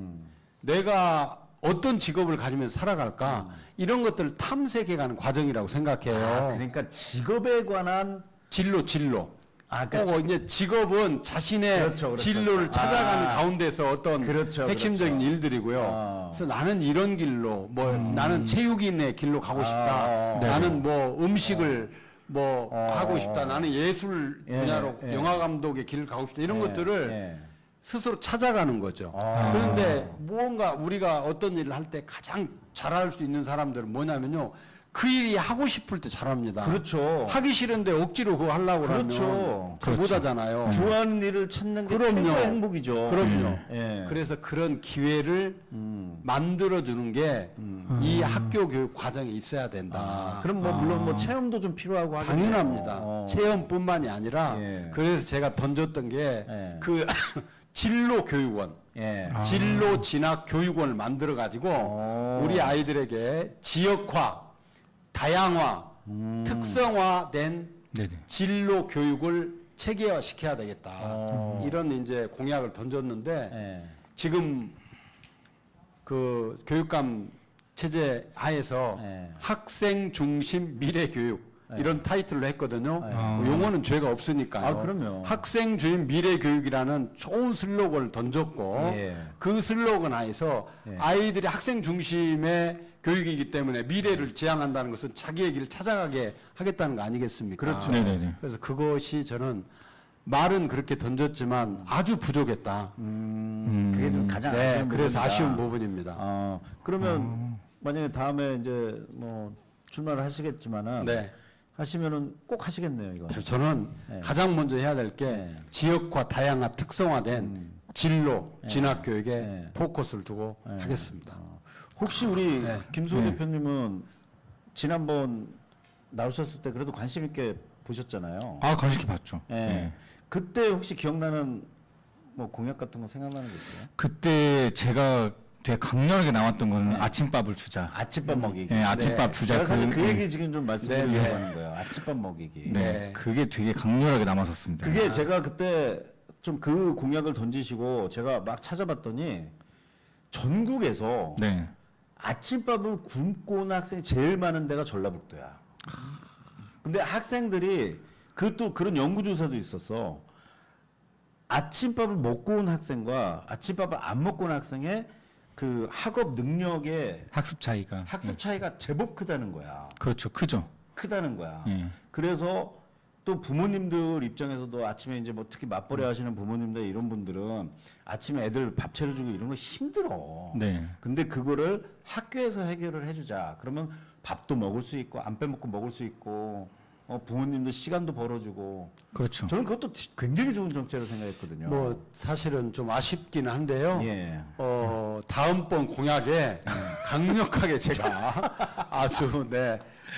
내가 어떤 직업을 가지면 살아갈까? 이런 것들을 탐색해가는 과정이라고 생각해요. 아, 그러니까 직업에 관한 진로. 아, 그러니까 이제 직업은 자신의 그렇죠, 그렇죠. 진로를 찾아가는 아, 가운데서 어떤 그렇죠, 핵심적인 그렇죠. 일들이고요. 아. 그래서 나는 이런 길로, 나는 체육인의 길로 가고 싶다. 네. 나는 뭐 음식을 하고 싶다. 나는 예술 예, 분야로 예. 영화 감독의 길을 가고 싶다. 이런 예, 것들을 예. 스스로 찾아가는 거죠. 아. 그런데 무언가 우리가 어떤 일을 할 때 가장 잘할 수 있는 사람들은 뭐냐면요. 그 일이 하고 싶을 때 잘합니다. 그렇죠. 하기 싫은데 억지로 그거 하려고 그렇죠. 그러면 잘 그렇죠. 못하잖아요. 좋아하는 일을 찾는 게 그럼요. 최고의 행복이죠. 그럼요. 예. 그래서 그런 기회를 만들어주는 게 이 학교 교육 과정에 있어야 된다. 아, 그럼 뭐 물론 뭐 체험도 좀 필요하고 하겠네요. 당연합니다. 체험뿐만이 아니라 예. 그래서 제가 던졌던 게 예. 그 진로 교육원, 예. 진로 진학 교육원을 만들어 가지고 오. 우리 아이들에게 지역화, 다양화, 특성화된 네네. 진로 교육을 체계화 시켜야 되겠다. 이런 이제 공약을 던졌는데 예. 지금 그 교육감 체제 하에서 네. 학생 중심 미래 교육 이런 타이틀로 했거든요. 네. 뭐 용어는 죄가 없으니까요. 아, 그럼요. 학생 중심 미래 교육이라는 좋은 슬로건을 던졌고 예. 그 슬로건 하에서 예. 아이들이 학생 중심의 교육이기 때문에 미래를 지향한다는 것은 자기의 길을 찾아가게 하겠다는 거 아니겠습니까? 그렇죠. 네네네. 그래서 그것이 저는 말은 그렇게 던졌지만 아주 부족했다. 그게 좀 가장 네, 아쉬운 그래서 부분이다. 아쉬운 부분입니다. 그러면 만약에 다음에 이제 뭐 출마를 하시겠지만은 네. 하시면은 꼭 하시겠네요, 이거. 저는 네. 가장 먼저 해야 될 게 네. 지역화, 다양화, 특성화된 진로, 네. 진학 교육에 네. 포커스를 두고 네. 하겠습니다. 혹시 우리 네. 김소호 네. 대표님은 지난번 나오셨을 때 그래도 관심 있게 보셨잖아요. 아, 관심 있게 봤죠. 예. 네. 그때 혹시 기억나는 뭐 공약 같은 거 생각나는 게 있어요? 그때 제가 되게 강렬하게 나왔던 거는 아침밥을 주자. 아침밥 먹이기. 네, 아침밥 네. 주자. 제가 사실 그 얘기 지금 좀 말씀드리려고 네, 네. 하는 거예요. 아침밥 먹이기. 네, 네. 그게 되게 강렬하게 남았었습니다. 그게 제가 그때 좀 그 공약을 던지시고 제가 막 찾아봤더니 전국에서 네. 아침밥을 굶고 온 학생이 제일 많은 데가 전라북도야. 근데 학생들이 그또 그런 연구조사도 있었어. 아침밥을 먹고 온 학생과 아침밥을 안 먹고 온 학생의 그 학업 능력의 학습 차이가. 학습 차이가 제법 크다는 거야. 그렇죠. 크죠. 크다는 거야. 예. 그래서 또 부모님들 입장에서도 아침에 이제 뭐 특히 맞벌이 하시는 부모님들 이런 분들은 아침에 애들 밥 차려주고 이런 거 힘들어. 네. 근데 그거를 학교에서 해결을 해주자. 그러면 밥도 먹을 수 있고 안 빼먹고 먹을 수 있고 부모님도 시간도 벌어주고. 그렇죠. 저는 그것도 굉장히 좋은 정책으로 생각했거든요. 뭐 사실은 좀 아쉽기는 한데요. 예. 다음번 공약에 강력하게 제가 아주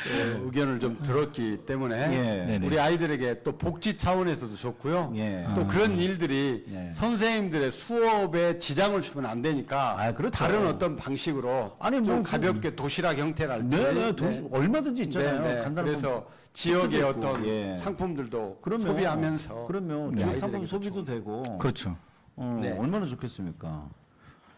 의견을 좀 들었기 때문에 예. 네네. 우리 아이들에게 또 복지 차원에서도 좋고요. 예. 또 그런 일들이 예. 선생님들의 수업에 지장을 주면 안 되니까 아, 그렇죠. 다른 어떤 방식으로 아니, 좀 뭐 가볍게 도시락 형태랄지 네, 얼마든지 있잖아요. 간단한 그래서 거. 지역의 있고, 어떤 예. 상품들도 그럼요. 소비하면서 그러면 우리 지역 상품 아이들에게도 소비도 되고. 그렇죠. 네. 얼마나 좋겠습니까?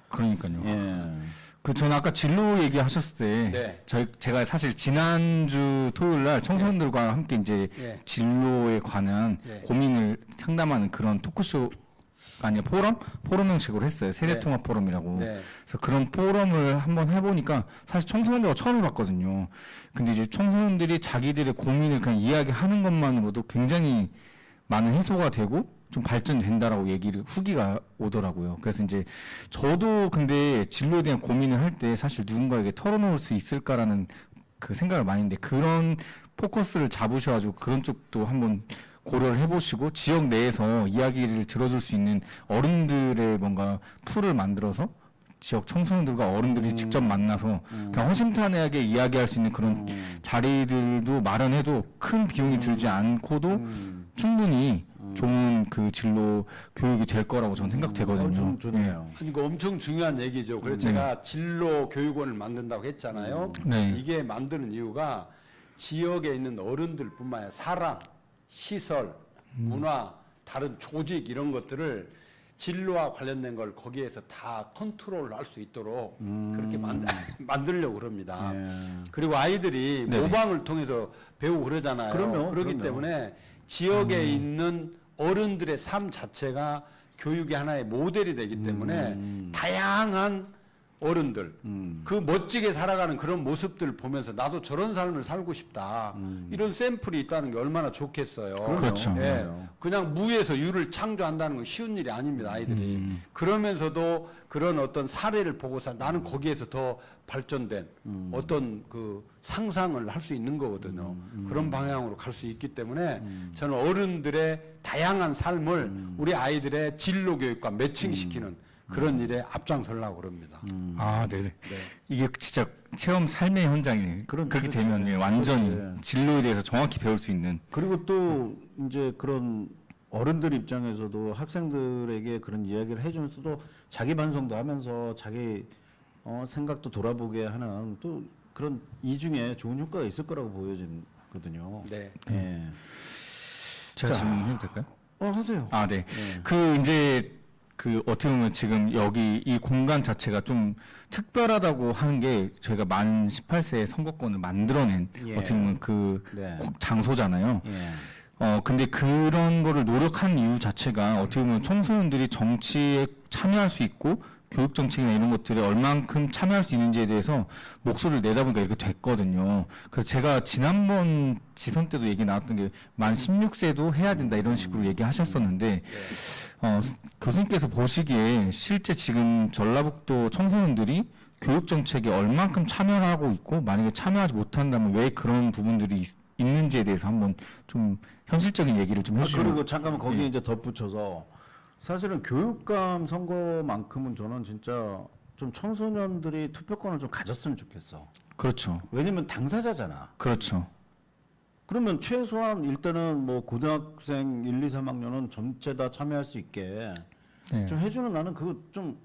그러니까요. 예. 저는 아까 진로 얘기하셨을 때, 네. 제가 사실 지난주 토요일 날 청소년들과 함께 이제 예. 진로에 관한 예. 고민을 상담하는 그런 토크쇼, 아니요, 포럼 형식으로 했어요. 세대통합 포럼이라고. 네. 그래서 그런 포럼을 한번 해보니까 사실 청소년들과 처음 해봤거든요. 근데 이제 청소년들이 자기들의 고민을 그냥 이야기하는 것만으로도 굉장히 많은 해소가 되고 좀 발전된다라고 후기가 오더라고요. 그래서 이제 저도 근데 진로에 대한 고민을 할 때 사실 누군가에게 털어놓을 수 있을까라는 그 생각을 많이 했는데 그런 포커스를 잡으셔가지고 그런 쪽도 한번 고려를 해보시고 지역 내에서 이야기를 들어줄 수 있는 어른들의 뭔가 풀을 만들어서 지역 청소년들과 어른들이 직접 만나서 그냥 허심탄회하게 이야기할 수 있는 그런 자리들도 마련해도 큰 비용이 들지 않고도 충분히 좋은 그 진로 교육이 될 거라고 저는 생각되거든요. 좀 좋네요. 아니, 이거 엄청 중요한 얘기죠. 그래서 제가 진로 교육원을 만든다고 했잖아요. 네. 이게 만드는 이유가 지역에 있는 어른들뿐만 아니라 사람, 시설, 문화, 다른 조직 이런 것들을 진로와 관련된 걸 거기에서 다 컨트롤 할 수 있도록 그렇게 만들려고 그럽니다. 예. 그리고 아이들이 네네. 모방을 통해서 배우고 그러잖아요. 그럼요, 그렇기 그럼요. 때문에 지역에 있는 어른들의 삶 자체가 교육의 하나의 모델이 되기 때문에 다양한 어른들 그 멋지게 살아가는 그런 모습들을 보면서 나도 저런 삶을 살고 싶다. 이런 샘플이 있다는 게 얼마나 좋겠어요. 그렇죠. 예. 그럼요. 그냥 무에서 유를 창조한다는 건 쉬운 일이 아닙니다, 아이들이. 그러면서도 그런 어떤 사례를 보고서 나는 거기에서 더 발전된 어떤 그 상상을 할 수 있는 거거든요. 그런 방향으로 갈 수 있기 때문에 저는 어른들의 다양한 삶을 우리 아이들의 진로 교육과 매칭시키는 그런 일에 앞장서려고 그럽니다. 아, 네. 이게 진짜 체험 삶의 현장이에요. 그렇게 되면 예, 완전히 그렇지. 진로에 대해서 정확히 배울 수 있는. 그리고 또 이제 그런 어른들 입장에서도 학생들에게 그런 이야기를 해주면서도 자기 반성도 하면서 자기 생각도 돌아보게 하는 또 그런 이중에 좋은 효과가 있을 거라고 보여지거든요. 네. 예. 제가 자. 질문해도 될까요? 하세요. 아, 네. 그 이제 그 어떻게 보면 지금 여기 이 공간 자체가 좀 특별하다고 하는 게 저희가 만 18세의 선거권을 만들어낸 예. 어떻게 보면 그 네. 장소잖아요. 예. 근데 그런 거를 노력한 이유 자체가 어떻게 보면 청소년들이 정치에 참여할 수 있고 교육 정책이나 이런 것들에 얼만큼 참여할 수 있는지에 대해서 목소리를 내다 보니까 이렇게 됐거든요. 그래서 제가 지난번 지선 때도 얘기 나왔던 게 만 16세도 해야 된다 이런 식으로 얘기하셨었는데 교수님께서 보시기에 실제 지금 전라북도 청소년들이 교육 정책에 얼만큼 참여를 하고 있고 만약에 참여하지 못한다면 왜 그런 부분들이 있는지에 대해서 한번 좀 현실적인 얘기를 좀 해주시면. 그리고 잠깐만 거기에 이제 덧붙여서 사실은 교육감 선거만큼은 저는 진짜 좀 청소년들이 투표권을 좀 가졌으면 좋겠어. 그렇죠. 왜냐면 당사자잖아. 그렇죠. 그러면 최소한 일단은 뭐 고등학생 1, 2, 3학년은 전체 다 참여할 수 있게 네. 좀 해주는 나는 그거 좀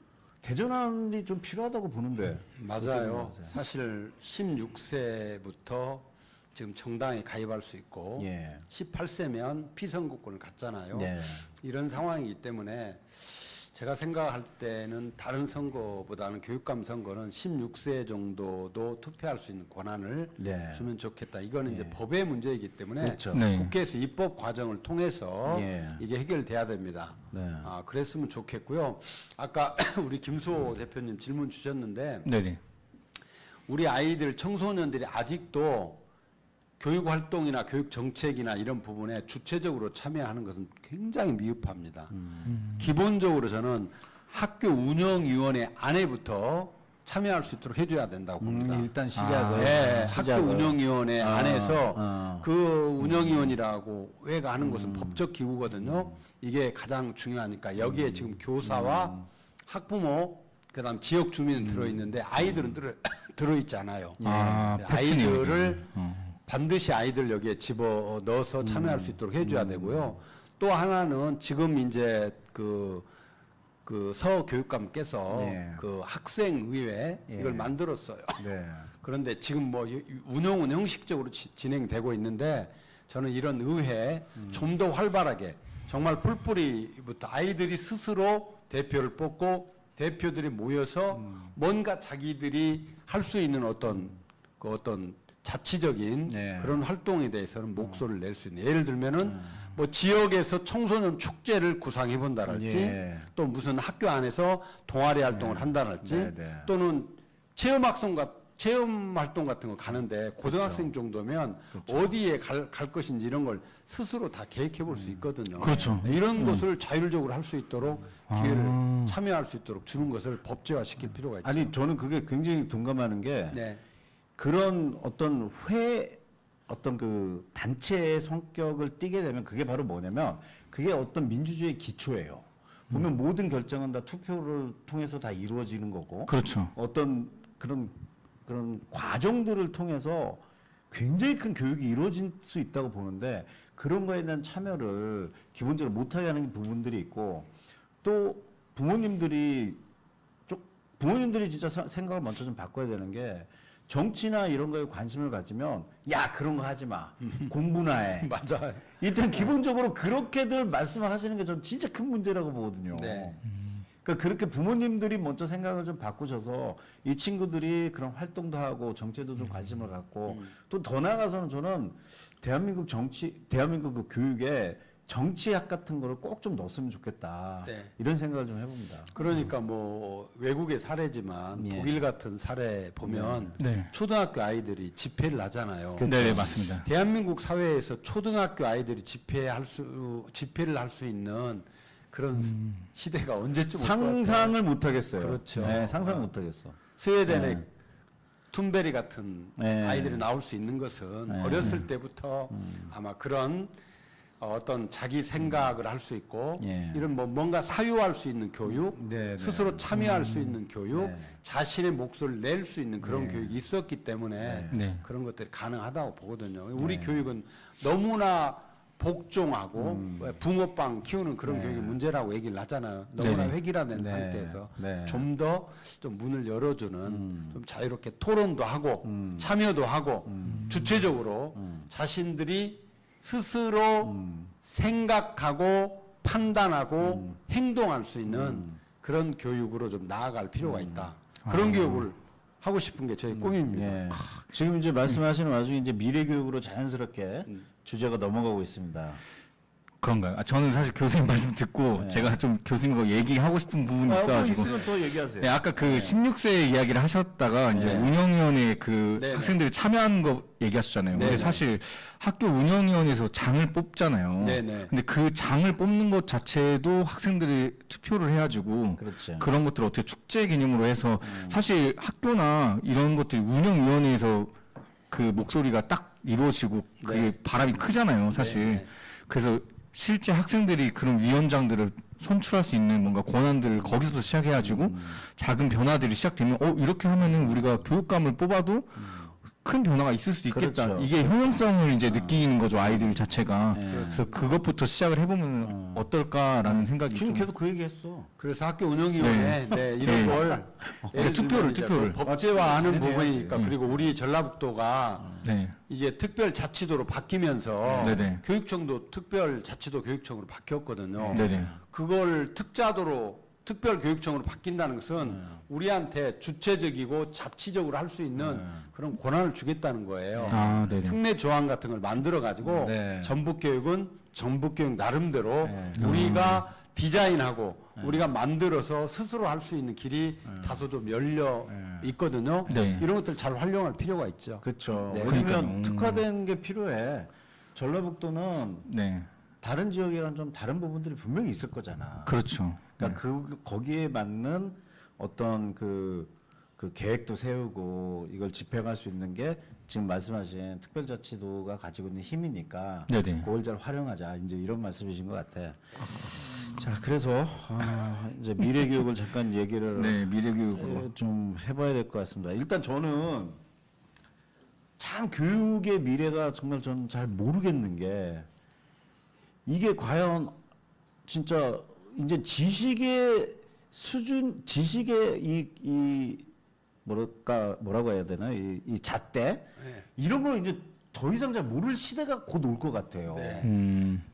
대전환이 좀 필요하다고 보는데. 맞아요. 사실 16세부터 지금 정당에 가입할 수 있고 예. 18세면 피선거권을 갖잖아요. 네. 이런 상황이기 때문에 제가 생각할 때는 다른 선거보다는 교육감 선거는 16세 정도도 투표할 수 있는 권한을 네. 주면 좋겠다. 이거는 이제 법의 문제이기 때문에 그렇죠. 네. 국회에서 입법 과정을 통해서 예. 이게 해결돼야 됩니다. 네. 그랬으면 좋겠고요. 아까 우리 김수호 대표님 질문 주셨는데 네네. 우리 아이들 청소년들이 아직도 교육 활동이나 교육 정책이나 이런 부분에 주체적으로 참여하는 것은 굉장히 미흡합니다. 기본적으로 저는 학교 운영위원회 안에부터 참여할 수 있도록 해줘야 된다고 봅니다. 일단 시작을. 네, 시작을. 학교 운영위원회 안에서 아. 그 운영위원이라고 회가 하는 것은 법적 기구거든요. 이게 가장 중요하니까 여기에 지금 교사와 학부모 그다음 지역 주민은 들어있는데 아이들은 들어있지 않아요. 아, 네, 팩트네요, 아이들을 이게. 반드시 아이들 여기에 집어 넣어서 참여할 수 있도록 해줘야 되고요. 또 하나는 지금 이제 그 서교육감께서 예. 그 학생의회 예. 이걸 만들었어요. 네. 그런데 지금 뭐 운영은 형식적으로 진행되고 있는데 저는 이런 의회 좀 더 활발하게 정말 뿔뿔이부터 아이들이 스스로 대표를 뽑고 대표들이 모여서 뭔가 자기들이 할 수 있는 어떤 자치적인 네. 그런 활동에 대해서는 목소리를 낼 수 있는 예를 들면은 뭐 지역에서 청소년 축제를 구상해 본다랄지 예. 또 무슨 학교 안에서 동아리 활동을 한다랄지 네, 네. 또는 체험 활동 같은 거 가는데 고등학생 정도면 그렇죠. 어디에 갈 것인지 이런 걸 스스로 다 계획해 볼 수 있거든요. 그렇죠. 이런 것을 자율적으로 할 수 있도록 기회를 참여할 수 있도록 주는 것을 법제화 시킬 필요가 있죠. 아니 저는 그게 굉장히 동감하는 게 네. 그런 어떤 어떤 그 단체의 성격을 띠게 되면 그게 바로 뭐냐면 그게 어떤 민주주의의 기초예요. 보면 모든 결정은 다 투표를 통해서 다 이루어지는 거고 그렇죠. 어떤 그런 과정들을 통해서 굉장히 큰 교육이 이루어질 수 있다고 보는데 그런 거에 대한 참여를 기본적으로 못하게 하는 부분들이 있고 또 부모님들이 진짜 생각을 먼저 좀 바꿔야 되는 게 정치나 이런 거에 관심을 가지면 야 그런 거 하지 마 공부나 해. 맞아요. 일단 기본적으로 그렇게들 말씀을 하시는 게 전 진짜 큰 문제라고 보거든요. 네. 그러니까 그렇게 부모님들이 먼저 생각을 좀 바꾸셔서 이 친구들이 그런 활동도 하고 정치에도 좀 관심을 갖고 또 더 나아가서는 저는 대한민국 그 교육에 정치학 같은 거를 꼭 좀 넣었으면 좋겠다. 네. 이런 생각을 좀 해봅니다. 그러니까 뭐 외국의 사례지만 예. 독일 같은 사례 보면 네. 초등학교 아이들이 집회를 하잖아요. 네, 맞습니다. 대한민국 사회에서 초등학교 아이들이 집회를 할 수 있는 그런 시대가 언제쯤 올 것 같아요? 상상을 못 하겠어요. 그렇죠. 네, 상상 못 하겠어. 스웨덴의 네. 툰베리 같은 네. 아이들이 나올 수 있는 것은 네. 어렸을 때부터 아마 그런 어떤 자기 생각을 할 수 있고 예. 이런 뭐 뭔가 사유할 수 있는 교육, 네, 네. 스스로 참여할 수 있는 교육, 네. 자신의 목소리를 낼 수 있는 그런 네. 교육이 있었기 때문에 네. 그런 것들이 가능하다고 보거든요. 우리 네. 교육은 너무나 복종하고 붕어빵 키우는 그런 네. 교육이 문제라고 얘기를 하잖아요. 너무나 네네. 획일화된 네. 상태에서 네. 좀 더 좀 문을 열어주는 좀 자유롭게 토론도 하고 참여도 하고 주체적으로 자신들이 스스로 생각하고 판단하고 행동할 수 있는 그런 교육으로 좀 나아갈 필요가 있다. 그런 교육을 하고 싶은 게 저희 꿈입니다. 예. 지금 이제 말씀하시는 와중에 이제 미래 교육으로 자연스럽게 주제가 넘어가고 있습니다. 그런가요? 저는 사실 교수님 말씀 듣고 네. 제가 좀 교수님과 얘기하고 싶은 부분이 있어가지고 있으면 또 얘기하세요. 네, 아까 그 16세 이야기를 하셨다가 이제 네. 운영위원회 그 네네. 학생들이 참여하는 거 얘기하셨잖아요. 근데 네네. 사실 학교 운영위원회에서 장을 뽑잖아요. 네네. 근데 그 장을 뽑는 것 자체도 학생들이 투표를 해가지고 그렇죠. 그런 것들을 어떻게 축제 개념으로 해서 사실 학교나 이런 것들이 운영위원회에서 그 목소리가 딱 이루어지고 그게 네. 바람이 크잖아요. 사실. 네네. 그래서 실제 학생들이 그런 위원장들을 선출할 수 있는 뭔가 권한들을 거기서부터 시작해가지고 작은 변화들이 시작되면 이렇게 하면은 우리가 교육감을 뽑아도 큰 변화가 있을 수도 있겠다. 그렇죠. 이게 형용성을 이제 느끼는 거죠, 아이들 자체가. 네. 그래서 그것부터 시작을 해보면 어떨까라는 생각이 지금 좀. 계속 그 얘기했어. 그래서 학교 운영위원회 이런 네. 걸 예를 투표를, 들면 이제 투표를. 그 법제화하는 네, 부분이니까 해야지. 그리고 우리 전라북도가 네. 이제 특별자치도로 바뀌면서 네네. 교육청도 특별자치도 교육청으로 바뀌었거든요. 네네. 그걸 특별교육청으로 바뀐다는 것은 우리한테 주체적이고 자치적으로 할 수 있는 그런 권한을 주겠다는 거예요. 아, 네네. 특례 조항 같은 걸 만들어 가지고 네. 전북교육은 전북교육 나름대로 네. 우리가 디자인하고 우리가 만들어서 스스로 할 수 있는 길이 다소 좀 열려 있거든요. 네. 이런 것들 잘 활용할 필요가 있죠. 그렇죠. 네. 왜냐면 그러니까요. 특화된 게 필요해. 전라북도는 네. 다른 지역이랑 좀 다른 부분들이 분명히 있을 거잖아. 그렇죠. 그러니까 거기에 맞는 어떤 그 계획도 세우고 이걸 집행할 수 있는 게 지금 말씀하신 특별자치도가 가지고 있는 힘이니까 네네. 그걸 잘 활용하자. 이제 이런 말씀이신 것 같아. 자, 그래서 이제 미래 교육을 잠깐 얘기를 네, 미래교육으로. 좀 해봐야 될 것 같습니다. 일단 저는 참 교육의 미래가 정말 저는 잘 모르겠는 게 이게 과연 진짜 이제 지식의 수준, 지식의 이 뭐라고 해야 되나 이 잣대 네. 이런 걸 이제 더 이상 잘 모를 시대가 곧 올 것 같아요. 네.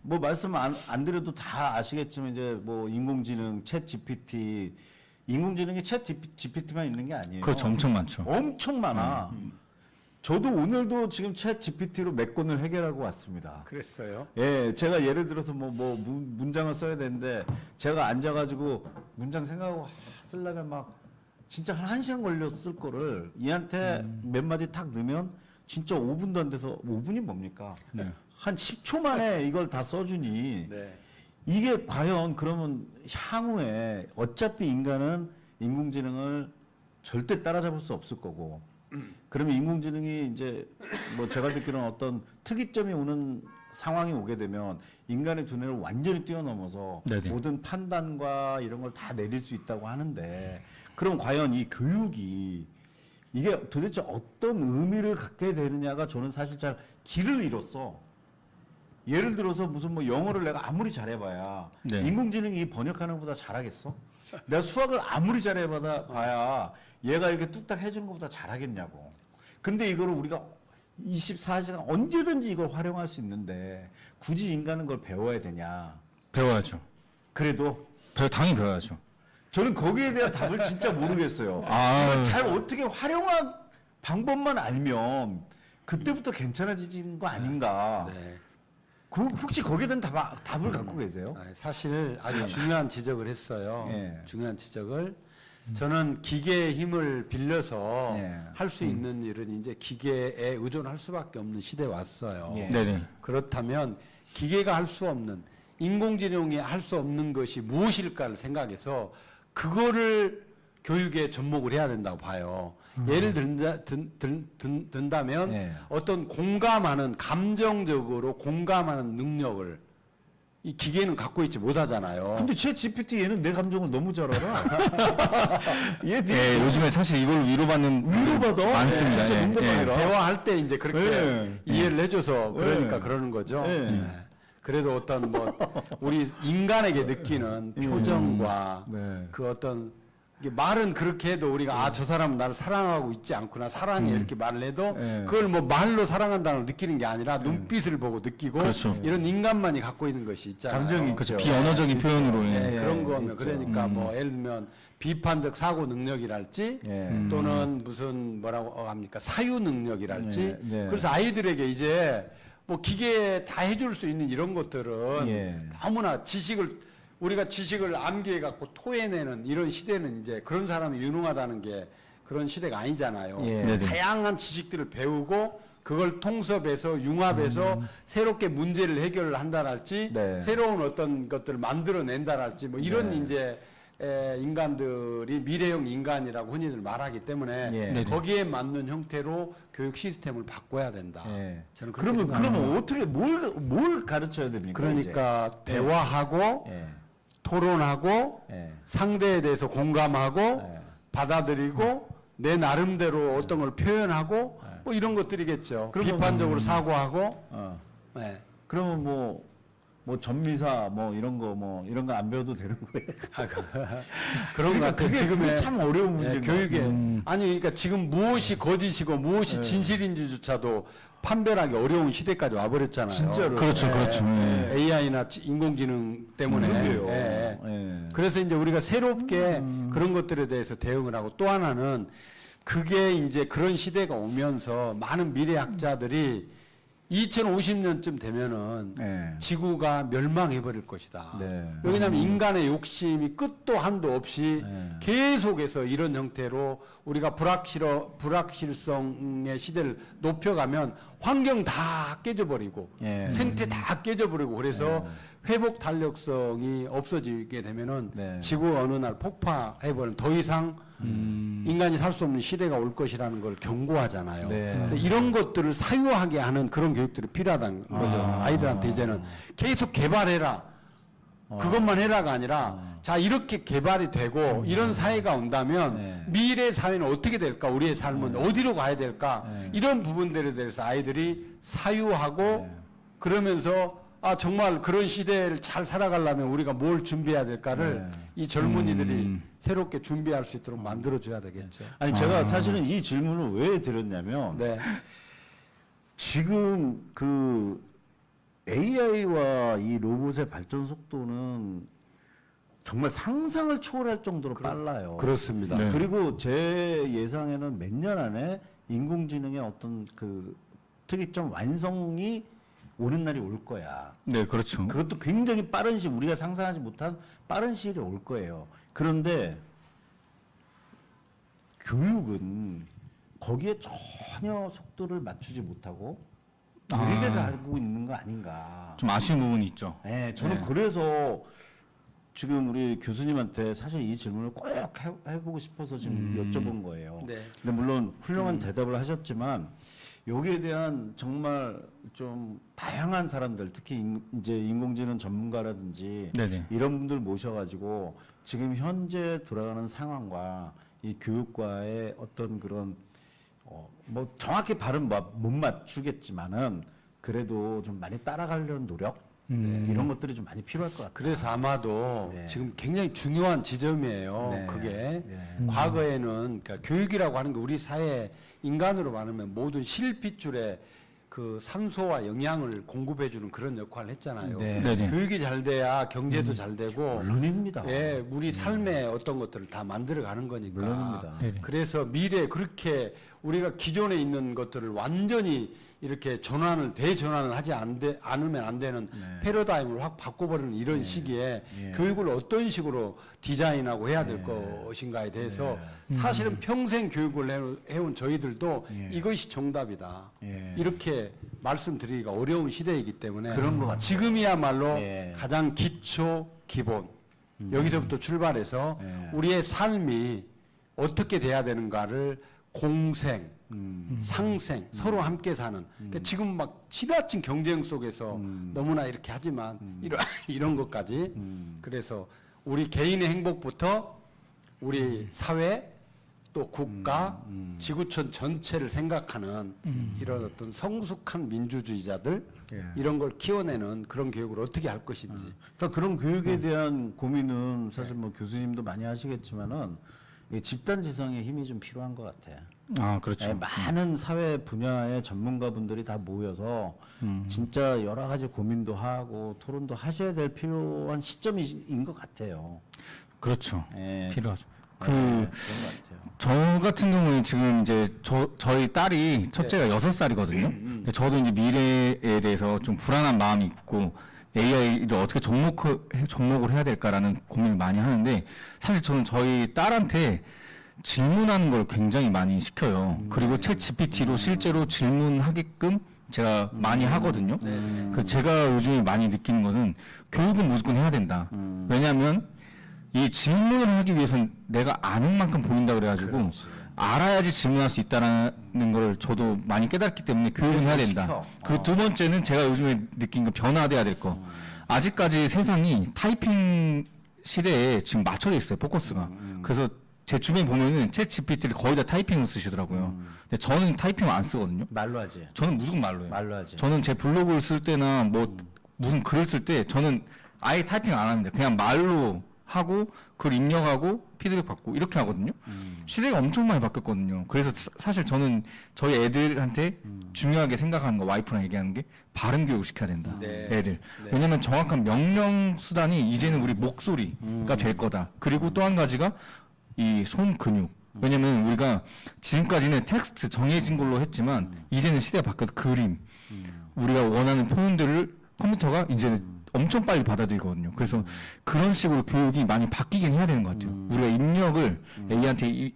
뭐 말씀 안 드려도 다 아시겠지만 이제 뭐 인공지능, 챗 GPT, 인공지능이 챗 GPT만 있는 게 아니에요. 그렇죠. 엄청 많죠. 엄청 많아. 저도 오늘도 지금 챗 GPT로 몇 건을 해결하고 왔습니다. 그랬어요. 예, 제가 예를 들어서 뭐 문장을 써야 되는데 제가 앉아가지고 문장 생각하고 쓰려면 막 진짜 한 1시간 걸렸을 거를 얘한테 몇 마디 탁 넣으면 진짜 5분도 안 돼서 5분이 뭡니까? 네. 한 10초 만에 이걸 다 써주니 네. 이게 과연 그러면 향후에 어차피 인간은 인공지능을 절대 따라잡을 수 없을 거고 그러면 인공지능이 이제 뭐 제가 듣기로는 어떤 특이점이 오는 상황이 오게 되면 인간의 두뇌를 완전히 뛰어넘어서 네네. 모든 판단과 이런 걸 다 내릴 수 있다고 하는데 그럼 과연 이 교육이 이게 도대체 어떤 의미를 갖게 되느냐가 저는 사실 잘 길을 잃었어. 예를 들어서 무슨 뭐 영어를 내가 아무리 잘해봐야 네. 인공지능이 번역하는 것보다 잘하겠어? 내가 수학을 아무리 잘해봐야 얘가 이렇게 뚝딱 해주는 것보다 잘하겠냐고. 근데 이거를 우리가 24시간 언제든지 이걸 활용할 수 있는데 굳이 인간은 그걸 배워야 되냐? 배워야죠. 그래도 당연히 배워야죠. 저는 거기에 대한 답을 진짜 모르겠어요. 아. 이걸 잘 어떻게 활용할 방법만 알면 그때부터 괜찮아지는 거 아닌가. 네. 혹시 거기에 대한 답을 갖고 계세요? 사실 아주 중요한 지적을 했어요. 예. 중요한 지적을. 저는 기계의 힘을 빌려서 예. 할 수 있는 일은 이제 기계에 의존할 수밖에 없는 시대에 왔어요. 예. 네네. 그렇다면 기계가 할 수 없는, 인공지능이 할 수 없는 것이 무엇일까를 생각해서 그거를 교육에 접목을 해야 된다고 봐요. 예를 든다면 예. 어떤 공감하는, 감정적으로 공감하는 능력을 이 기계는 갖고 있지 못하잖아요. 근데 제 GPT 얘는 내 감정을 너무 잘 알아. 얘 예, 요즘에 사실 이걸 위로받는 위로받아? 많습니다. 예, 진짜 농담 아니라. 대화할 때 이제 그렇게 예. 이해를 해줘서 그러니까 예. 그러는 거죠. 예. 예. 그래도 어떤 뭐 우리 인간에게 느끼는 표정과 네. 그 어떤 이게 말은 그렇게 해도 우리가 아 저 사람은 나를 사랑하고 있지 않구나 사랑해 이렇게 말을 해도 예. 그걸 뭐 말로 사랑한다는 걸 느끼는 게 아니라 눈빛을 보고 느끼고 그렇죠. 이런 인간만이 갖고 있는 것이 있잖아요. 감정이 그렇죠. 있죠. 비언어적인 표현으로. 예, 예. 그런 거는 있죠. 그러니까 뭐 예를 들면 비판적 사고 능력이랄지 예. 또는 무슨 뭐라고 합니까 사유 능력이랄지 네, 네. 그래서 아이들에게 이제 뭐 기계에 다 해줄 수 있는 이런 것들은 예. 너무나 우리가 지식을 암기해 갖고 토해내는 이런 시대는 이제 그런 사람이 유능하다는 게 그런 시대가 아니잖아요. 예. 네네. 다양한 지식들을 배우고 그걸 통섭해서 융합해서 새롭게 문제를 해결을 한다랄지 네. 새로운 어떤 것들을 만들어낸다랄지 뭐 이런 네. 이제 인간들이 미래형 인간이라고 흔히들 말하기 때문에 예. 네네. 거기에 맞는 형태로 교육 시스템을 바꿔야 된다. 예. 저는 그렇게 그러면 어떻게 뭘 가르쳐야 됩니까? 그러니까 이제? 대화하고 예. 토론하고 예. 상대에 대해서 공감하고 예. 받아들이고 내 나름대로 어떤 걸 표현하고 뭐 이런 것들이겠죠. 그러면 비판적으로 사고하고 어. 네. 그러면 뭐 전미사 뭐 이런 거 안 배워도 되는 거예요? 그런 것 같아요. 그게 지금의 참 어려운 예, 문제인 교육에 것 아니 그러니까 지금 무엇이 거짓이고 무엇이 진실인지조차도 판별하기 어려운 시대까지 와버렸잖아요. 진짜로. 그렇죠, 예, 그렇죠. 예. AI나 인공지능 때문에. 그러게요. 예. 예. 그래서 이제 우리가 새롭게 그런 것들에 대해서 대응을 하고 또 하나는 그게 이제 그런 시대가 오면서 많은 미래학자들이 2050년쯤 되면은 예. 지구가 멸망해버릴 것이다. 네. 왜냐하면 인간의 욕심이 끝도 한도 없이 네. 계속해서 이런 형태로 우리가 불확실성의 시대를 높여가면 환경 다 깨져버리고 예. 생태 다 깨져버리고 그래서 회복 탄력성이 없어지게 되면은 네. 지구가 어느 날 폭파해버리는 더 이상 인간이 살 수 없는 시대가 올 것이라는 걸 경고하잖아요. 네. 그래서 이런 것들을 사유하게 하는 그런 교육들이 필요하다는 거죠. 아이들한테 이제는 계속 개발해라. 그것만 해라가 아니라 자 이렇게 개발이 되고 이런 사회가 온다면 네. 미래 사회는 어떻게 될까? 우리의 삶은 어디로 가야 될까? 네. 이런 부분들에 대해서 아이들이 사유하고 그러면서 아 정말 그런 시대를 잘 살아가려면 우리가 뭘 준비해야 될까를 네. 이 젊은이들이 새롭게 준비할 수 있도록 만들어줘야 되겠죠. 아니 제가 사실은 이 질문을 왜 드렸냐면 네. 지금 그 AI와 이 로봇의 발전 속도는 정말 상상을 초월할 정도로 빨라요. 그렇습니다. 네. 그리고 제 예상에는 몇 년 안에 인공지능의 어떤 그 특이점 완성이 오는 날이 올 거야. 네, 그렇죠. 그것도 굉장히 빠른 시일, 우리가 상상하지 못한 빠른 시일에 올 거예요. 그런데 교육은 거기에 전혀 속도를 맞추지 못하고 느리게 가고 있는 거 아닌가. 좀 아쉬운 부분이 있죠. 네, 저는 네. 그래서 지금 우리 교수님한테 사실 이 질문을 꼭 해보고 싶어서 지금 여쭤본 거예요. 네. 근데 물론 훌륭한 대답을 하셨지만 여기에 대한 정말 좀 다양한 사람들, 특히 이제 인공지능 전문가라든지 네네. 이런 분들 모셔가지고 지금 현재 돌아가는 상황과 이 교육과의 어떤 그런 뭐 정확히 발음 못 맞추겠지만은 그래도 좀 많이 따라가려는 노력 이런 것들이 좀 많이 필요할 것 같아요. 그래서 아마도 네. 지금 굉장히 중요한 지점이에요. 네. 그게 네. 과거에는 그러니까 교육이라고 하는 게 우리 사회 인간으로 말하면 모든 실핏줄에 그 산소와 영양을 공급해주는 그런 역할을 했잖아요. 네. 네네. 교육이 잘 돼야 경제도 잘 되고, 물론입니다. 예, 우리 삶의 어떤 것들을 다 만들어가는 거니까. 물론입니다. 네네. 그래서 미래에 그렇게 우리가 기존에 있는 것들을 완전히 이렇게 대전환을 하지 않으면 안 되는 패러다임을 확 바꿔버리는 이런 시기에 교육을 어떤 식으로 디자인하고 해야 될 것인가에 대해서 사실은 평생 교육을 해온 저희들도 이것이 정답이다. 예. 이렇게 말씀드리기가 어려운 시대이기 때문에 그런 것 같아요. 지금이야말로 예. 가장 기초 기본 여기서부터 출발해서 우리의 삶이 어떻게 돼야 되는가를 공생, 상생, 서로 함께 사는. 그러니까 지금 막 지나친 경쟁 속에서 너무나 이렇게 하지만 이런 것까지. 그래서 우리 개인의 행복부터 우리 사회 또 국가, 지구촌 전체를 생각하는 이런 어떤 성숙한 민주주의자들 예. 이런 걸 키워내는 그런 교육을 어떻게 할 것인지. 그러니까 그런 교육에 대한 고민은 사실 뭐 교수님도 많이 하시겠지만은 이 집단 지성의 힘이 좀 필요한 것 같아요. 아, 그렇죠. 네, 많은 사회 분야의 전문가분들이 다 모여서 진짜 여러 가지 고민도 하고 토론도 하셔야 될 필요한 시점인 것 같아요. 그렇죠. 예. 필요하죠. 그런 것 같아요. 저 같은 경우에 지금 이제 저희 딸이 첫째가 6살이거든요. 근데 저도 이제 미래에 대해서 좀 불안한 마음이 있고 AI를 어떻게 접목을 해야 될까라는 고민을 많이 하는데 사실 저는 저희 딸한테 질문하는 걸 굉장히 많이 시켜요. 그리고 챗 GPT로 실제로 질문하게끔 제가 많이 하거든요. 그 제가 요즘에 많이 느끼는 것은 교육은 무조건 해야 된다. 왜냐하면 이 질문을 하기 위해서는 내가 아는 만큼 보인다 그래가지고 알아야지 질문할 수 있다라는 걸 저도 많이 깨닫기 때문에 교육은 해야 된다. 시켜. 그리고 두 번째는 제가 요즘에 느낀 거 변화돼야 될 거. 아직까지 세상이 타이핑 시대에 지금 맞춰져 있어요, 포커스가. 그래서 제 주변에 보면은 챗 GPT를 거의 다 타이핑으로 쓰시더라고요. 근데 저는 타이핑을 안 쓰거든요. 말로 하지. 저는 무조건 말로 해요. 말로 하지. 저는 제 블로그를 쓸 때나 뭐 무슨 글을 쓸 때 저는 아예 타이핑 안 합니다. 그냥 말로 하고 글 입력하고 피드백 받고 이렇게 하거든요. 시대가 엄청 많이 바뀌었거든요. 그래서 사실 저는 저희 애들한테 중요하게 생각하는 거 와이프랑 얘기하는 게 발음 교육 시켜야 된다. 네. 애들. 왜냐면 정확한 명령 수단이 이제는 우리 목소리가 될 거다. 그리고 또 한 가지가 이 손 근육. 왜냐면 우리가 지금까지는 텍스트 정해진 걸로 했지만 이제는 시대가 바뀌어서 그림. 우리가 원하는 표현들을 컴퓨터가 이제는 엄청 빨리 받아들이거든요. 그래서 그런 식으로 교육이 많이 바뀌긴 해야 되는 것 같아요. 우리가 입력을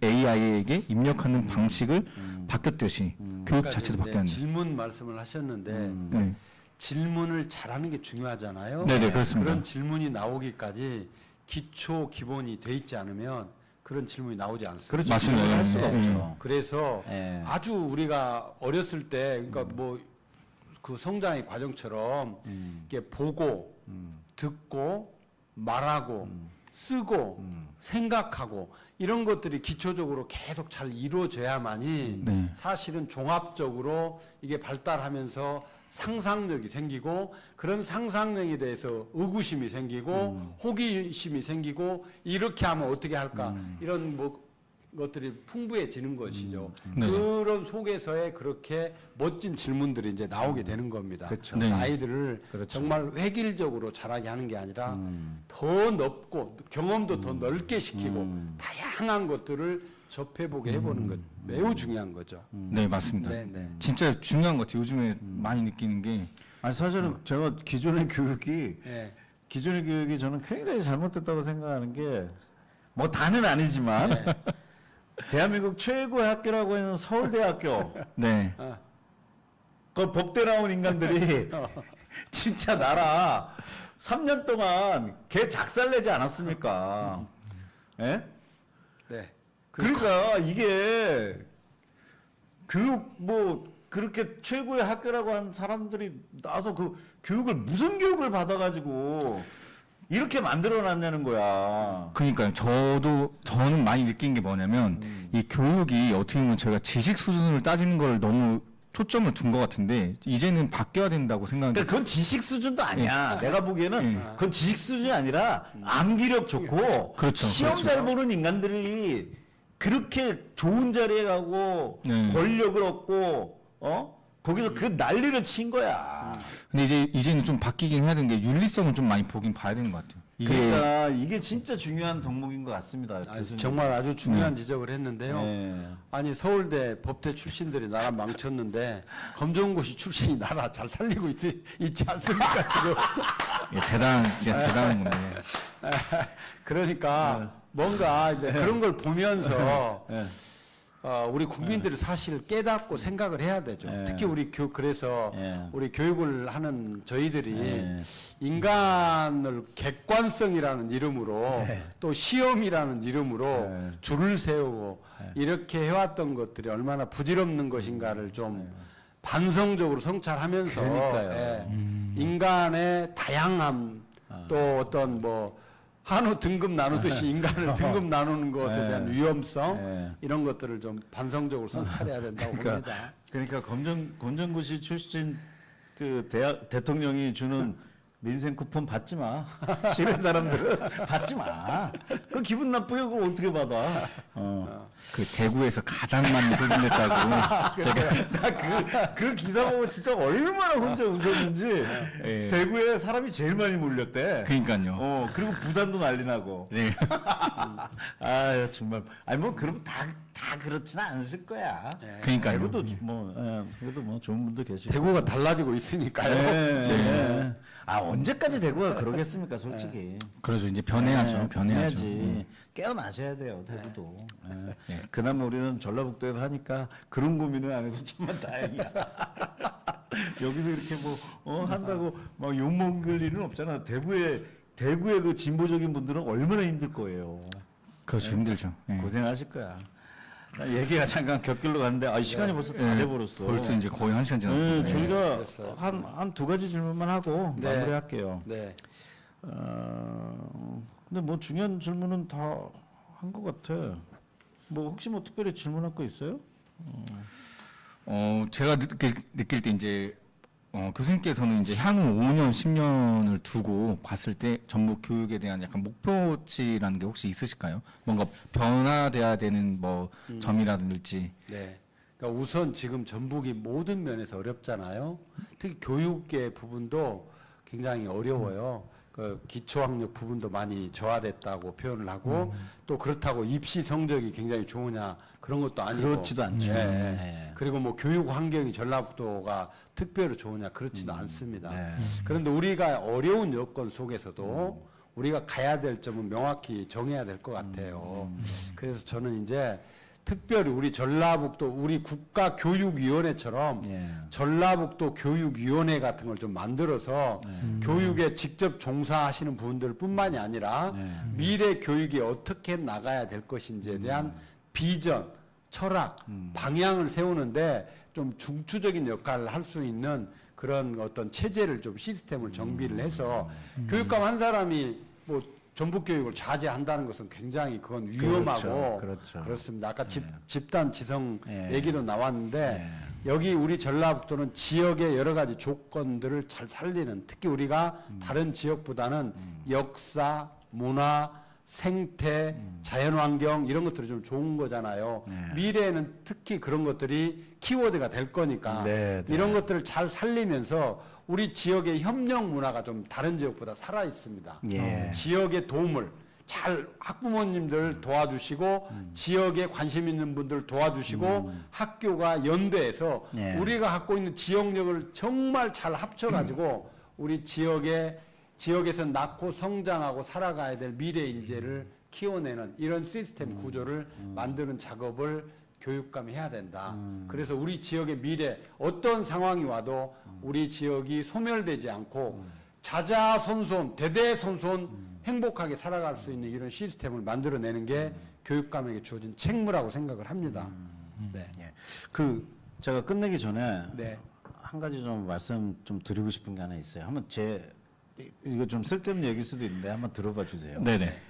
AI에게 입력하는 방식을 바뀌었듯이 교육 자체도 바뀌었는데. 질문 말씀을 하셨는데 네. 질문을 잘하는 게 중요하잖아요. 네네, 그렇습니다. 그런 질문이 나오기까지 기초 기본이 돼 있지 않으면 그런 질문이 나오지 않습니다. 그렇죠. 맞습니다. 할 수가 네. 없죠. 그래서 예. 아주 우리가 어렸을 때 그러니까 뭐 그 성장의 과정처럼 이게 보고 듣고 말하고 쓰고 생각하고 이런 것들이 기초적으로 계속 잘 이루어져야만이 네. 사실은 종합적으로 이게 발달하면서 상상력이 생기고 그런 상상력에 대해서 의구심이 생기고 호기심이 생기고 이렇게 하면 어떻게 할까 이런 뭐 것들이 풍부해지는 것이죠. 네. 그런 속에서의 그렇게 멋진 질문들이 이제 나오게 되는 겁니다. 그렇죠. 그래서 네. 아이들을 그렇죠. 정말 획일적으로 자라게 하는 게 아니라 더 넓고 경험도 더 넓게 시키고 다양한 것들을 접해보게 해보는 것 매우 중요한 거죠. 네, 맞습니다. 네, 네. 진짜 중요한 것 같아요. 요즘에 많이 느끼는 게 아니 사실은 제가 기존의 교육이 네. 저는 굉장히 잘못됐다고 생각하는 게 뭐 다는 아니지만 대한민국 최고의 학교라고 하는 서울대학교 네. 그 법대 나온 인간들이 진짜 나라 3년 동안 개 작살내지 않았습니까? 예? 네. 그러니까 이게 교육 뭐 그렇게 최고의 학교라고 한 사람들이 나와서 그 교육을 무슨 교육을 받아가지고 이렇게 만들어놨냐는 거야. 그러니까요. 저는 많이 느낀 게 뭐냐면 이 교육이 어떻게 보면 저희가 지식 수준을 따지는 걸 너무 초점을 둔 것 같은데 이제는 바뀌어야 된다고 생각하는데 그러니까 그건 지식 수준도 아니야. 내가 보기에는 예. 그건 지식 수준이 아니라 암기력 좋고 그렇죠, 시험 그렇죠. 잘 보는 인간들이 그렇게 좋은 자리에 가고 네. 권력을 얻고 거기서 그 난리를 친 거야. 근데 이제는 좀 바뀌긴 해야 되는 게 윤리성은 좀 많이 보긴 봐야 되는 것 같아요. 이게 그러니까 이게 진짜 중요한 덕목인 것 같습니다. 교수님. 정말 아주 중요한 지적을 했는데요. 네. 아니 서울대 법대 출신들이 나라 망쳤는데 검정고시 출신이 나라 잘 살리고 있지 않습니까 지금? 진짜 대단한 건데. 그러니까 뭔가 이제 그런 걸 보면서 네. 우리 국민들이 사실 깨닫고 생각을 해야 되죠. 네. 특히 그래서 네. 우리 교육을 하는 저희들이 네. 인간을 객관성이라는 이름으로 또 시험이라는 이름으로 네. 줄을 세우고 이렇게 해왔던 것들이 얼마나 부질없는 것인가를 좀 반성적으로 성찰하면서 그러니까요. 인간의 다양함 또 어떤 뭐 한우 등급 나누듯이 인간을 등급 나누는 것에 대한 위험성 네. 이런 것들을 좀 반성적으로 성찰해야 된다고 봅니다. 그러니까 검정고시 출신 그 대통령이 주는 민생 쿠폰 받지 마. 싫은 사람들은 받지 마. 그 기분 나쁘게 그걸 어떻게 받아? 그 대구에서 가장 많이 소진됐다고 제가 그 기사 보면 진짜 얼마나 혼자 웃었는지. 예. 대구에 사람이 제일 많이 몰렸대. 그러니까요. 그리고 부산도 난리 나고. 네. 아 정말. 아니 뭐 그럼 다 그렇지는 않으실 거야. 그러니까요. 그래도 뭐 좋은 분도 계시고. 대구가 달라지고 있으니까요. 네. 아 언제까지 대구가 그러겠습니까, 솔직히. 그래서 이제 변해야죠. 변해야죠. 변해야지. 깨어나셔야 돼요, 대구도. 예. 네. 그나마 우리는 전라북도에서 하니까 그런 고민을 안 해서 정말 다행이야. 여기서 이렇게 한다고 막 욕먹을 일은 없잖아. 대구의 그 진보적인 분들은 얼마나 힘들 거예요. 그렇죠. 힘들죠. 예. 고생하실 거야. 나 얘기가 잠깐 곁길로 갔는데 시간이 벌써 다 예. 돼버렸어. 벌써 이제 거의 1시간 지났습니다. 네, 예. 저희가 그랬어요. 한 두 가지 질문만 하고 네. 마무리할게요. 네. 근데 뭐 중요한 질문은 다 한 것 같아. 뭐 혹시 뭐 특별히 질문할 거 있어요? 제가 느낄 때 이제 교수님께서는 이제 향후 5년, 10년을 두고 봤을 때 전북 교육에 대한 약간 목표치라는 게 혹시 있으실까요? 뭔가 변화돼야 되는 뭐 점이라든지. 네. 그러니까 우선 지금 전북이 모든 면에서 어렵잖아요. 특히 교육계 부분도 굉장히 어려워요. 그 기초학력 부분도 많이 저하됐다고 표현을 하고 또 그렇다고 입시 성적이 굉장히 좋으냐 그런 것도 아니고 그렇지도 않죠. 네. 네. 그리고 뭐 교육 환경이 전라북도가 특별히 좋으냐 그렇지도 않습니다. 네. 그런데 우리가 어려운 여건 속에서도 우리가 가야 될 점은 명확히 정해야 될 것 같아요. 그래서 저는 이제 특별히 우리 전라북도 우리 국가교육위원회처럼 예. 전라북도 교육위원회 같은 걸 좀 만들어서 교육에 직접 종사하시는 분들뿐만이 아니라 미래 교육이 어떻게 나가야 될 것인지에 대한 비전, 철학, 방향을 세우는데 좀 중추적인 역할을 할 수 있는 그런 어떤 체제를 좀 시스템을 정비를 해서 교육감 한 사람이 뭐 전북 교육을 자제한다는 것은 굉장히 그건 위험하고 그렇죠. 그렇습니다. 아까 집단 지성 예. 얘기도 나왔는데 여기 우리 전라북도는 지역의 여러 가지 조건들을 잘 살리는 특히 우리가 다른 지역보다는 역사, 문화, 생태, 자연환경 이런 것들이 좀 좋은 거잖아요. 미래에는 특히 그런 것들이 키워드가 될 거니까 네, 네. 이런 것들을 잘 살리면서 우리 지역의 협력 문화가 좀 다른 지역보다 살아 있습니다. 예. 지역의 도움을 잘 학부모님들 도와주시고 지역에 관심 있는 분들 도와주시고 학교가 연대해서 예. 우리가 갖고 있는 지역력을 정말 잘 합쳐가지고 우리 지역에서 낳고 성장하고 살아가야 될 미래 인재를 키워내는 이런 시스템 구조를 만드는 작업을 교육감이 해야 된다. 그래서 우리 지역의 미래 어떤 상황이 와도 우리 지역이 소멸되지 않고 자자손손 대대손손 행복하게 살아갈 수 있는 이런 시스템을 만들어내는 게 교육감에게 주어진 책무라고 생각을 합니다. 네. 예. 제가 끝내기 전에 네. 한 가지 좀 말씀 좀 드리고 싶은 게 하나 있어요. 한번 제 이거 좀 쓸데없는 얘기일 수도 있는데 한번 들어봐 주세요. 네네.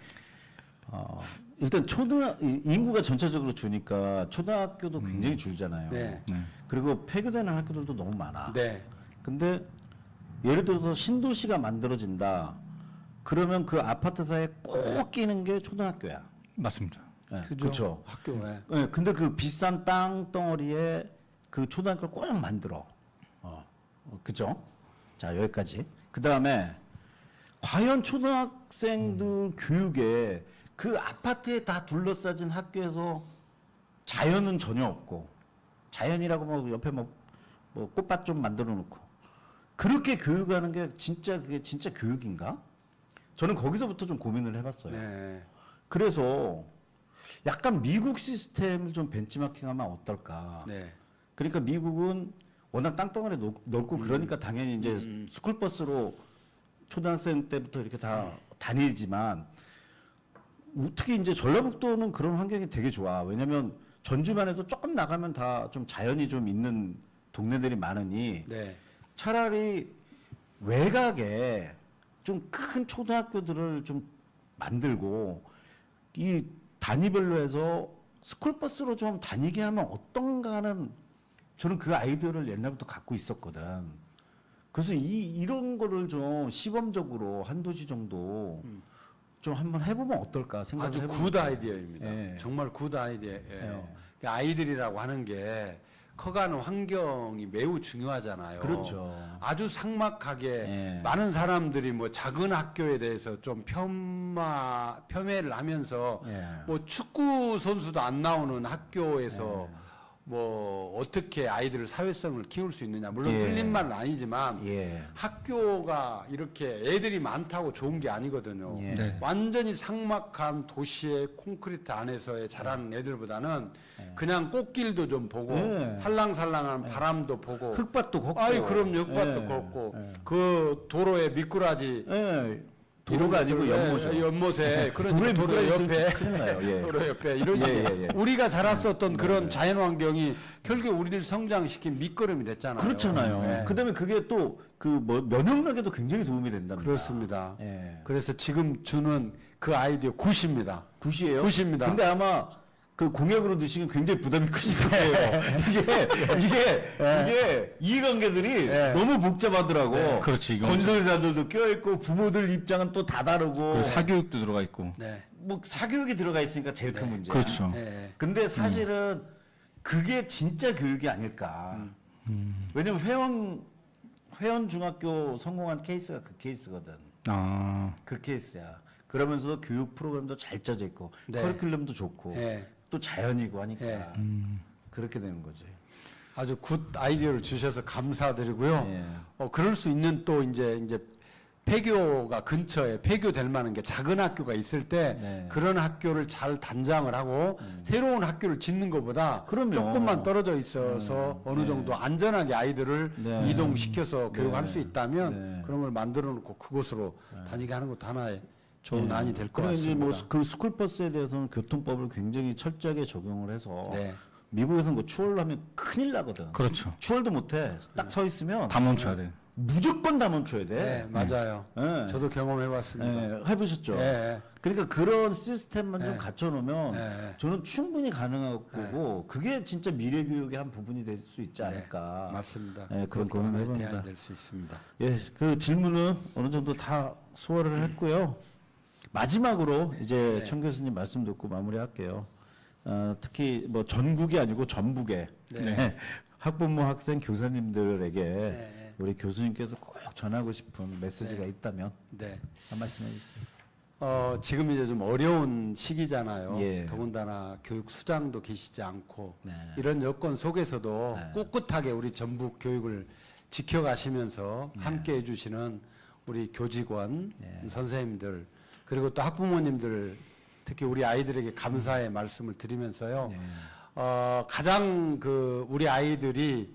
일단 인구가 전체적으로 주니까 초등학교도 굉장히 줄잖아요. 네. 네. 그리고 폐교되는 학교들도 너무 많아. 네. 근데 예를 들어서 신도시가 만들어진다. 그러면 그 아파트 사이에 꼭 끼는 게 초등학교야. 맞습니다. 네, 그죠? 그렇죠. 학교에. 네, 근데 그 비싼 땅 덩어리에 그 초등학교를 꼭 만들어. 그죠? 자, 여기까지. 그 다음에 과연 초등학생들 교육에 그 아파트에 다 둘러싸진 학교에서 자연은 전혀 없고, 자연이라고 뭐 옆에 뭐 꽃밭 좀 만들어 놓고, 그렇게 교육하는 게 그게 진짜 교육인가? 저는 거기서부터 좀 고민을 해봤어요. 네. 그래서 약간 미국 시스템을 좀 벤치마킹하면 어떨까? 네. 그러니까 미국은 워낙 땅덩어리 넓고 그러니까 당연히 이제 스쿨버스로 초등학생 때부터 이렇게 다 다니지만 특히 이제 전라북도는 그런 환경이 되게 좋아. 왜냐면 전주만 해도 조금 나가면 다 좀 자연이 좀 있는 동네들이 많으니 네. 차라리 외곽에 좀 큰 초등학교들을 좀 만들고 이 단위별로 해서 스쿨버스로 좀 다니게 하면 어떤가 하는 저는 그 아이디어를 옛날부터 갖고 있었거든. 그래서 이런 거를 좀 시범적으로 한 도시 정도 좀 한번 해보면 어떨까 생각을 아주 해봅니다. 굿 아이디어입니다. 예. 정말 굿 아이디어예요. 예. 그러니까 아이들이라고 하는 게 커가는 환경이 매우 중요하잖아요. 그렇죠. 아주 삭막하게 예. 많은 사람들이 뭐 작은 학교에 대해서 좀 폄훼를 하면서 예. 뭐 축구 선수도 안 나오는 학교에서 뭐 어떻게 아이들 사회성을 키울 수 있느냐. 물론 예. 틀린 말은 아니지만 예. 학교가 이렇게 애들이 많다고 좋은 게 아니거든요. 예. 네. 완전히 삭막한 도시의 콘크리트 안에서의 자라는 애들보다는 그냥 꽃길도 좀 보고 예. 살랑살랑한 바람도 보고 흙밭도 걷고. 아이 그럼 흙밭도 예. 걷고 예. 그 도로에 미꾸라지 예. 도로가 아니고 이런 연못이요. 것들, 연못에 그러니까 도로에 도로 미꾸라지 있으면 옆에 큰일 나요. 예. 도로 옆에 이런 식으로 예, 예. 우리가 자랐었던 그런 자연 환경이 결국 우리를 성장시킨 밑거름이 됐잖아요. 그렇잖아요. 예. 그다음에 그게 또 그 뭐 면역력에도 굉장히 도움이 된답니다. 그렇습니다. 예. 그래서 지금 주는 그 아이디어 굿입니다. 굿이에요? 굿입니다. 근데 아마 그 공약으로 드시면 굉장히 부담이 크실 거예요. 이게 이해관계들이 너무 복잡하더라고. 그렇지, 이건. 건설사들도 껴있고 부모들 입장은 또 다 다르고. 그리고 사교육도 들어가 있고. 네. 뭐 사교육이 들어가 있으니까 제일 큰 문제야. 그렇죠. 네. 근데 사실은 그게 진짜 교육이 아닐까. 왜냐면 회원 중학교 성공한 케이스가 그 케이스거든. 아, 그 케이스야. 그러면서 교육 프로그램도 잘 짜져 있고 네. 커리큘럼도 좋고 네. 또 자연이고 하니까 네. 그렇게 되는 거지. 아주 굿 아이디어를 주셔서 감사드리고요. 예. 그럴 수 있는 또 이제 폐교가 근처에 폐교될 만한 게 작은 학교가 있을 때 네. 그런 학교를 잘 단장을 하고 새로운 학교를 짓는 것보다 그럼요. 조금만 떨어져 있어서 어느 정도 안전하게 아이들을 네. 이동시켜서 네. 교육할 수 있다면 네. 그런 걸 만들어 놓고 그곳으로 다니게 하는 것도 하나의 좋은 예. 안이 될 것 그리고 이제 같습니다. 뭐 그 스쿨버스에 대해서는 교통법을 굉장히 철저하게 적용을 해서 네. 미국에서는 뭐 추월하면 큰일 나거든. 그렇죠. 추월도 못해. 딱 서 있으면 다 멈춰야 돼. 무조건 다 멈춰야 네, 돼. 맞아요. 예. 저도 경험해 봤습니다. 예, 해보셨죠? 예. 그러니까 그런 시스템만 좀 네. 갖춰놓으면 네. 저는 충분히 가능할 거고 그게 진짜 미래 교육의 한 부분이 될 수 있지 않을까. 맞습니다. 예, 그런 그것도 고민을 하나의 해봅니다. 대안이 될 수 있습니다. 예, 그 질문은 어느 정도 다 소화를 했고요. 마지막으로 이제 네. 천 교수님 말씀 듣고 마무리할게요. 특히 뭐 전국이 아니고 전북에 네. 학부모, 학생, 교사님들에게 네. 우리 교수님께서 꼭 전하고 싶은 메시지가 네. 있다면 네. 한 말씀 해주세요. 지금 이제 좀 어려운 시기잖아요. 예. 더군다나 교육 수장도 계시지 않고 네. 이런 여건 속에서도 네. 꿋꿋하게 우리 전북 교육을 지켜가시면서 함께 해주시는 우리 교직원, 네. 선생님들 그리고 또 학부모님들 특히 우리 아이들에게 감사의 말씀을 드리면서요. 네. 가장 우리 아이들이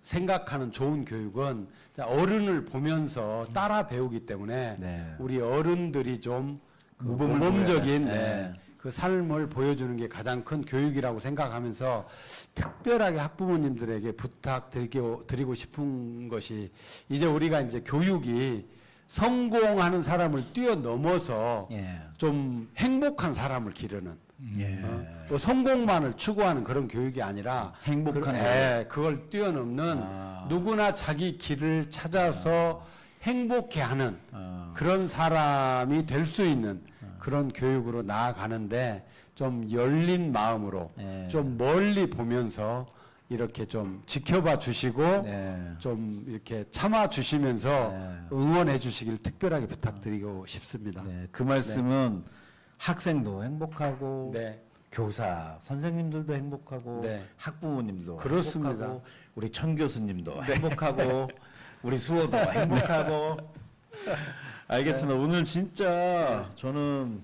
생각하는 좋은 교육은 어른을 보면서 따라 배우기 때문에 네. 우리 어른들이 좀 모범을 모범적인 보여야 돼. 네. 그 삶을 보여주는 게 가장 큰 교육이라고 생각하면서 특별하게 학부모님들에게 부탁드리고 싶은 것이 이제 우리가 이제 교육이 성공하는 사람을 뛰어넘어서 예. 좀 행복한 사람을 기르는 예. 또 성공만을 추구하는 그런 교육이 아니라 행복한 그걸 뛰어넘는 아. 누구나 자기 길을 찾아서 행복해하는 그런 사람이 될 수 있는 그런 교육으로 나아가는데 좀 열린 마음으로 예. 좀 멀리 보면서 이렇게 좀 지켜봐 주시고 네. 좀 이렇게 참아 주시면서 네. 응원해 주시길 특별하게 부탁드리고 싶습니다. 네, 그 말씀은 학생도 행복하고 네. 교사, 선생님들도 행복하고 네. 학부모님도 그렇습니다. 행복하고 우리 천 교수님도 행복하고 우리 수호도 행복하고 알겠습니다. 오늘 진짜 저는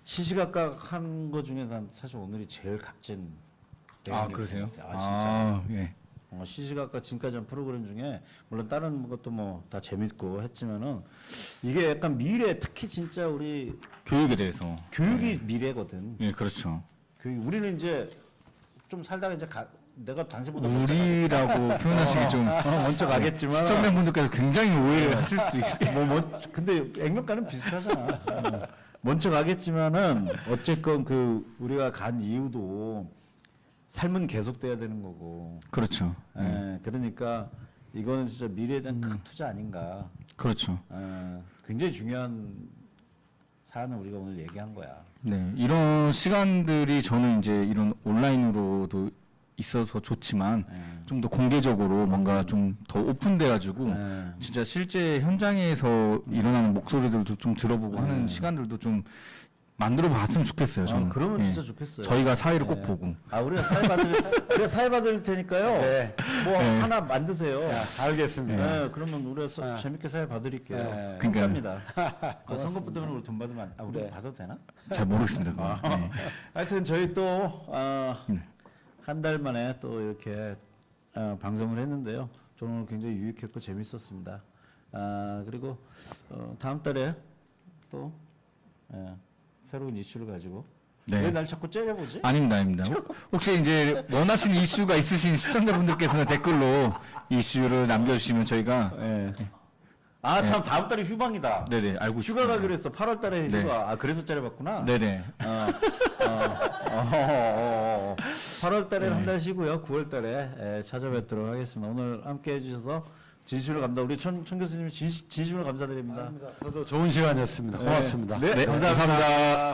시시각각 한 거 중에 난 사실 오늘이 제일 값진 아, 내용이었어요. 그러세요? 아 진짜. 예. 시시각각 지금까지 한 프로그램 중에 물론 다른 것도 뭐 다 재밌고 했지만은 이게 약간 미래 특히 진짜 우리 교육에 대해서. 교육이 미래거든. 예, 그렇죠. 우리는 이제 좀 살다가 이제 내가 당신보다 우리라고 표현하시기 좀 먼저 가겠지만 시청자분들께서 굉장히 오해를 하실 수도 있어요. 근데 액면가는 비슷하잖아. 먼저 가겠지만은 어쨌건 그 우리가 간 이유도 삶은 계속돼야 되는 거고. 그렇죠. 예, 그러니까 이거는 진짜 미래에 대한 큰 투자 아닌가. 그렇죠. 굉장히 중요한 사안을 우리가 오늘 얘기한 거야. 네, 이런 시간들이 저는 이제 이런 온라인으로도 있어서 좋지만 좀 더 공개적으로 뭔가 좀 더 오픈돼가지고 네. 진짜 실제 현장에서 일어나는 목소리들도 좀 들어보고 하는 시간들도 좀 만들어 봤으면 좋겠어요. 저는. 그러면 예. 진짜 좋겠어요. 저희가 사회를 꼭 네. 보고. 우리가 사회 받을 테니까요. 네. 뭐 네. 하나 만드세요. 알겠습니다. 네, 그러면 우리가 재밌게 사회 봐드릴게요. 네. 감사합니다. 선거부 때문에 우리 돈 받으면 우리 네. 받아도 되나? 잘 모르겠습니다. 그건. 네. 하여튼 저희 또 한 달 만에 또 이렇게 방송을 했는데요. 저는 오늘 굉장히 유익했고 재밌었습니다. 그리고 다음 달에 또 새로운 이슈를 가지고 네. 왜 날 자꾸 째려보지? 아닙니다, 아닙니다. 혹시 이제 원하시는 이슈가 있으신 시청자분들께서는 댓글로 이슈를 남겨주시면 저희가 네. 참 다음 달에 휴방이다. 네네 알고 있습니다. 휴가 가기로 했어. 8월 달에 네. 휴가. 그래서 째려봤구나. 네네. 8월 달에는 한 달 쉬고요. 9월 달에 찾아뵙도록 하겠습니다. 오늘 함께 해주셔서 진심으로 감사합니다. 우리 천 교수님 진심으로 감사드립니다. 저도 좋은 시간이었습니다. 고맙습니다. 네, 감사합니다.